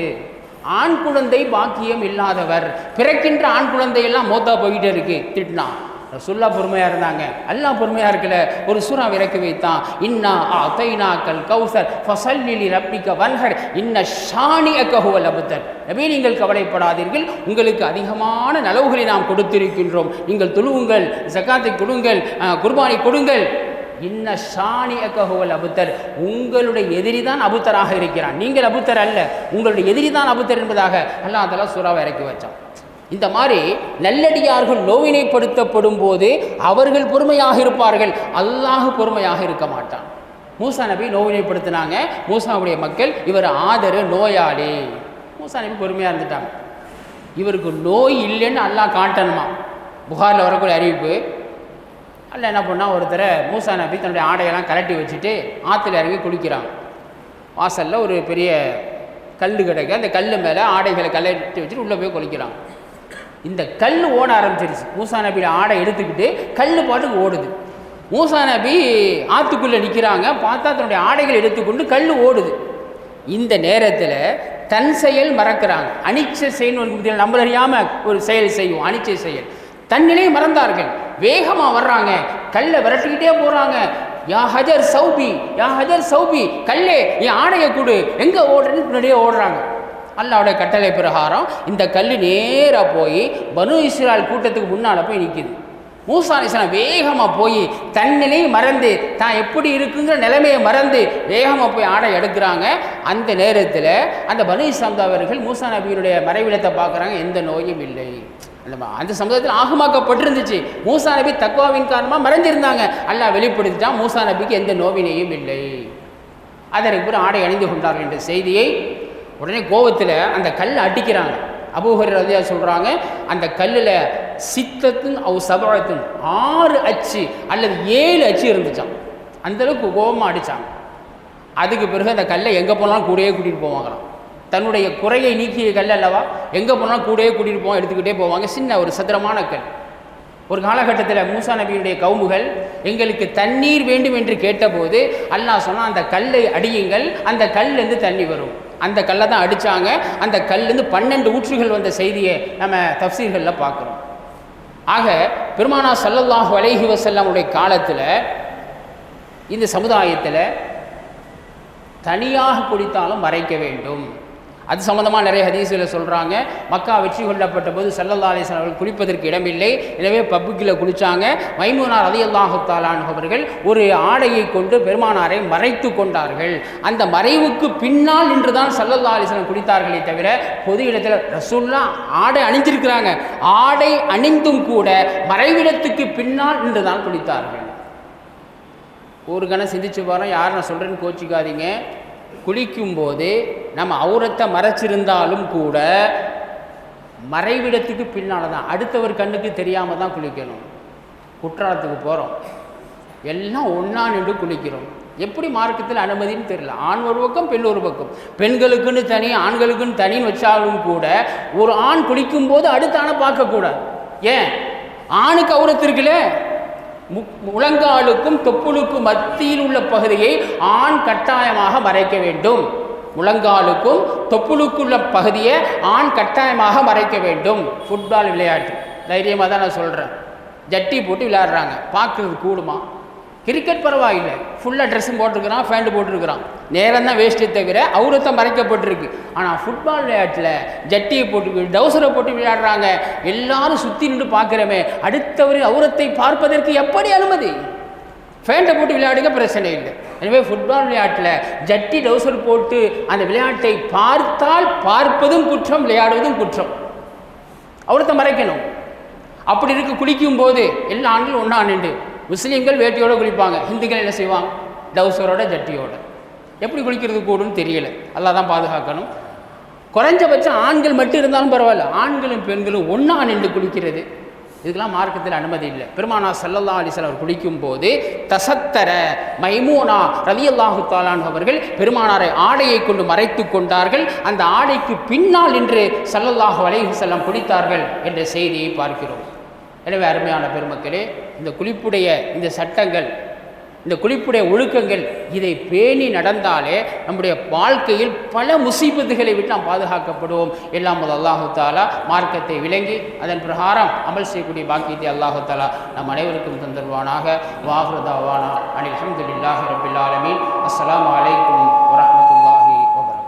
ஆண் குழந்தை பாக்கியம் இல்லாதவர், பிறக்கின்ற ஆண் குழந்தையெல்லாம் மோத்தா போய்கிட்டே இருக்கு, திட்டினான். ரசூல்லா பொறுமையாக இருந்தாங்க. அல்லாஹ் பொறுமையாக இருக்கல, ஒரு சூறா இறக்கி வைத்தான். இன்னா அதைனாக்கல் கௌசர் ஃபஸல்லி ரப்பிக வன்ஹர் இன்ன ஷானிஅக ஹுவல் அப்தர். நபி, நீங்கள் கவலைப்படாதீர்கள், உங்களுக்கு அதிகமான நலவுகளை நாம் கொடுத்திருக்கின்றோம், நீங்கள் தொழுவுங்கள், ஜகாத்தை கொடுங்கள், குர்பானை கொடுங்கள். இன்ன ஷானிஅக ஹுவல் அப்தர், உங்களுடைய எதிரி தான் அபுத்தராக இருக்கிறான், நீங்கள் அபுத்தர் அல்ல, உங்களுடைய எதிரி தான் அபுத்தர் என்பதாக அல்லாஹ் தஆலா சூறாவை இறக்கி வச்சான். இந்த மாதிரி நல்லடியார்கள் நோவினைப்படுத்தப்படும் போது அவர்கள் பொறுமையாக இருப்பார்கள், அல்லாஹ் பொறுமையாக இருக்க மாட்டான். மூசா நபி நோவினைப்படுத்தினாங்க, மூசாவுடைய மக்கள், இவர் ஆதரு நோயாளி. மூசா நபி பொறுமையாக இருந்துட்டாங்க. இவருக்கு நோய் இல்லைன்னு அல்லாஹ் காட்டணுமா. புகாரில் வரக்கூடிய அறிவிப்பு, அல்ல என்ன பண்ணால், ஒருத்தரை மூசா நபி தன்னுடைய ஆடையெல்லாம் கலட்டி வச்சுட்டு ஆற்றுல இறங்கி குளிக்கிறாங்க. வாசலில் ஒரு பெரிய கல் கிடைக்க, அந்த கல் மேலே ஆடைகளை கலட்டி வச்சுட்டு உள்ளே போய் குளிக்கிறாங்க. இந்த கல் ஓட ஆரம்பிச்சிருச்சு. மூசா நபியோட ஆடை எடுத்துக்கிட்டு கல் பாட்டுக்கு ஓடுது. மூசா நபி ஆற்றுக்குள்ளே நிற்கிறாங்க. பார்த்தா தன்னுடைய ஆடைகளை எடுத்துக்கொண்டு கல் ஓடுது. இந்த நேரத்தில் தன் செயல் மறக்கிறாங்க. அனிச்ச செயல் நம்மள அறியாமல் ஒரு செயல் செய்வோம், அனிச்ச செயல். தன்னிலையை மறந்தார்கள். வேகமாக வர்றாங்க, கல்லை விரட்டிக்கிட்டே போகிறாங்க. யா ஹஜர் சௌபி, யா ஹஜர் சௌபி, கல்லே என் ஆடையை கொடு, எங்கே ஓடுறேன்னு பின்னாடியே ஓடுறாங்க. அல்லாஹ்வுடைய கட்டளை பிரகாரம் இந்த கல் நேராக போய் பனு இஸ்ராயல் கூட்டத்துக்கு முன்னால் போய் நிற்கிது. மூசா அலைஹிஸ்ஸலாம் வேகமாக போய் தன்னிலையை மறந்து, தான் எப்படி இருக்குங்கிற நிலைமையை மறந்து வேகமாக போய் ஆடை எடுக்கிறாங்க. அந்த நேரத்தில் அந்த பனு இஸ்ராயல்வர்கள் மூசா நபியினுடைய மறைவிடத்தை பார்க்குறாங்க, எந்த நோயும் இல்லை. அந்த சமுதாயத்தில் ஆகமாக்கப்பட்டிருந்துச்சு. மூசா நபி தக்வாவின் காரணமாக மறைஞ்சிருந்தாங்க. அல்லாஹ் வெளிப்படுத்திட்டான், மூசா நபிக்கு எந்த நோவினையும் இல்லை. அதற்கு பிறகு ஆடை அணிந்து கொண்டார்கள் என்ற செய்தியை உடனே கோபத்தில் அந்த கல் அடிக்கிறாங்க. அபூ ஹுரைரா ரலியல்லாஹு சொல்கிறாங்க, அந்த கல்லில் சித்தத்துன் அவ் சபஅத்துன் 6 அச்சு அல்லது 7 அச்சு இருந்துச்சான். அந்தளவுக்கு கோபமாக அடித்தாங்க. அதுக்கு பிறகு அந்த கல்லை எங்கே போனாலும் கூடயே கூட்டிகிட்டு போவாங்களாம். தன்னுடைய குறையை நீக்கிய கல் அல்லவா, எங்கே போனாலும் கூடயே கூட்டிகிட்டு போவாங்க, எடுத்துக்கிட்டே போவாங்க. சின்ன ஒரு சதுரமான கல். ஒரு காலகட்டத்தில் மூசா நபியுடைய கவுமுகள் எங்களுக்கு தண்ணீர் வேண்டும் என்று கேட்டபோது அல்லாஹ் சொன்னால், அந்த கல்லை அடியுங்கள், அந்த கல்லேருந்து தண்ணி வரும். அந்த கல்லை தான் அடித்தாங்க. அந்த கல்லேருந்து 12 ஊற்றுகள் வந்த செய்தியை நம்ம தஃப்சீர்களில் பார்க்குறோம். ஆக பெருமானார் ஸல்லல்லாஹு அலைஹி வஸல்லமுடைய காலத்தில் இந்த சமுதாயத்தில் தனியாக குடித்தாலும் மறைக்க வேண்டும். அது சம்மந்தமாக நிறைய ஹதீஸ்களை சொல்கிறாங்க. மக்கா வெற்றி கொள்ளப்பட்ட போது ஸல்லல்லாஹு அலைஹி வஸல்லம் அவர்கள் குளிப்பதற்கு இடமில்லை, எனவே பப்புக்கில் குளித்தாங்க. மைமூனா ரலியல்லாஹு தஆலா அன்ஹா அவர்கள் ஒரு ஆடையை கொண்டு பெருமானாரை மறைத்து கொண்டார்கள். அந்த மறைவுக்கு பின்னால் நின்று தான் ஸல்லல்லாஹு அலைஹி வஸல்லம் குளித்தார்களே தவிர பொது இடத்தில் ரசூலுல்லா ஆடை அணிஞ்சிருக்கிறாங்க, ஆடை அணிந்தும் கூட மறைவிடத்துக்கு பின்னால் நின்று தான் குளித்தார்கள். ஒரு கணம் சிந்திச்சு பாருங்க, யார் நான் சொல்கிறேன்னு கோச்சிக்காதீங்க. குளிக்கும்போது நம்ம அவுரத்தை மறைச்சிருந்தாலும் கூட மறைவிடத்துக்கு பின்னால் தான், அடுத்தவர் கண்ணுக்கு தெரியாமல் தான் குளிக்கணும். குற்றாலத்துக்கு போகிறோம், எல்லாம் ஒன்றா நின்று குளிக்கிறோம். எப்படி மார்க்கத்தில் அனுமதின்னு தெரியல. ஆண் ஒரு பக்கம், பெண் ஒரு பக்கம். பெண்களுக்குன்னு தனி, ஆண்களுக்குன்னு தனின்னு வச்சாலும் கூட ஒரு ஆண் குளிக்கும்போது அடுத்த ஆணை பார்க்கக்கூடாது. ஏன்? ஆணுக்கு அவுரத்து இருக்குல்ல, முழங்காலுக்கும் தொப்புளுக்கும் மத்தியில் உள்ள பகுதியை ஆண் கட்டாயமாக மறைக்க வேண்டும். முழங்காலுக்கும் தொப்புளுக்குள்ள பகுதியை ஆண் கட்டாயமாக மறைக்க வேண்டும். ஃபுட்பால் விளையாட்டு தைரியமாக தான் நான் சொல்கிறேன். ஜட்டி போட்டு விளையாடுறாங்க, பார்க்குறது கூடுமா? கிரிக்கெட் பரவாயில்லை, ஃபுல்லாக ட்ரெஸ்ஸும் போட்டிருக்கிறான், ஃபேண்ட் போட்டிருக்கிறான், நேரம் தான் வேஸ்ட்டே தவிர அவுரத்தை மறைக்கப்பட்டிருக்கு. ஆனால் ஃபுட்பால் விளையாட்டில் ஜட்டியை போட்டு டவுசரை போட்டு விளையாடுறாங்க. எல்லாரும் சுற்றி நின்று பார்க்குறமே, அடுத்தவரின் அவுரத்தை பார்ப்பதற்கு எப்படி அனுமதி? ஃபேண்ட்டை போட்டு விளையாடுங்க, பிரச்சனை இல்லை. எனவே ஃபுட்பால் விளையாட்டில் ஜட்டி டவுசர் போட்டு அந்த விளையாட்டை பார்த்தால் பார்ப்பதும் குற்றம், விளையாடுவதும் குற்றம். அவ்வளோத்தை மறைக்கணும். அப்படி இருக்க குளிக்கும் போது எல்லா ஆண்களும் ஒன்றா நின்று, முஸ்லீம்கள் வேட்டியோடு குளிப்பாங்க, ஹிந்துக்கள் என்ன செய்வாங்க, டவுசரோட ஜட்டியோட. எப்படி குளிக்கிறது கூடுன்னு தெரியலை, அல்லாஹ் தான் பாதுகாக்கணும். குறைஞ்சபட்சம் ஆண்கள் மட்டும் இருந்தாலும் பரவாயில்ல, ஆண்களும் பெண்களும் ஒன்றா நின்று குளிக்கிறது, இதுக்கெல்லாம் மார்க்கத்தில் அனுமதி இல்லை. பெருமானார் ஸல்லல்லாஹு அலைஹி வஸல்லம் குளிக்கும் போது தசத்தர மைமூனா ரலியல்லாஹு தஆலா அவர்கள் பெருமானாரை ஆடையை கொண்டு மறைத்து கொண்டார்கள். அந்த ஆடைக்கு பின்னால் நின்று ஸல்லல்லாஹு அலைஹி வஸல்லம் குளித்தார்கள் என்ற செய்தியை பார்க்கிறோம். எனவே அருமையான பெருமக்களே, இந்த குளிப்புடைய இந்த சட்டங்கள், இந்த குளிப்புடைய ஒழுக்கங்கள், இதை பேணி நடந்தாலே நம்முடைய வாழ்க்கையில் பல முசீபத்துகளை விட்டு நாம் பாதுகாக்கப்படுவோம். எல்லாம் அல்லாஹு தாலா மார்க்கத்தை விளங்கி அதன் பிரகாரம் அமல் செய்யக்கூடிய பாக்கியத்தை அல்லாஹு தாலா நம் அனைவருக்கும் தந்தருவானாக. வாஹிரு தாவானா அனில் ஹம்துலில்லாஹி ரப்பில் ஆலமீன். அஸ்ஸலாமு அலைக்கும் வரஹ்மத்துல்லாஹி வபரகாத்துஹு.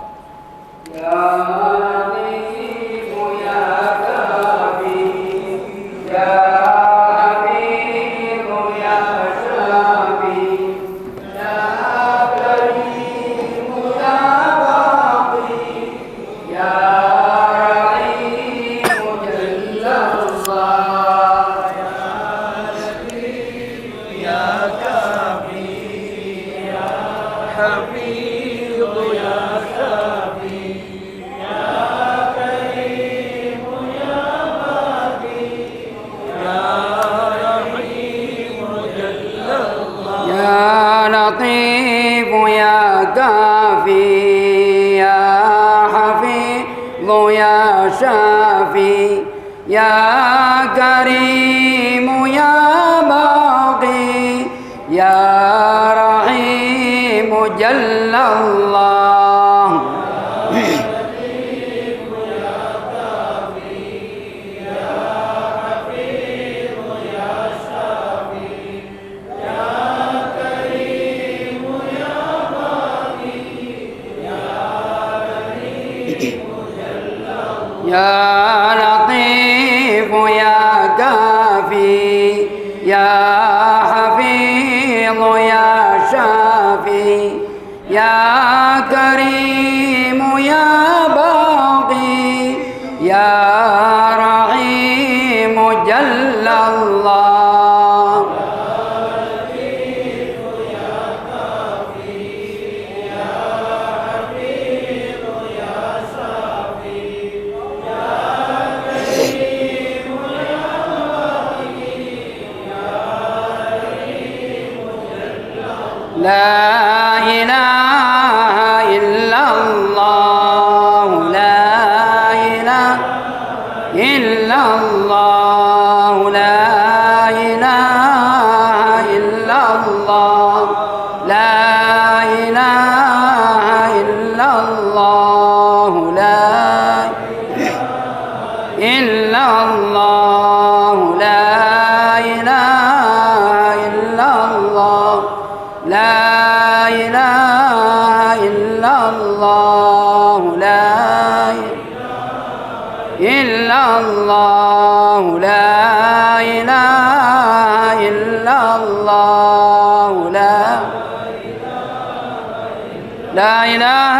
لا إله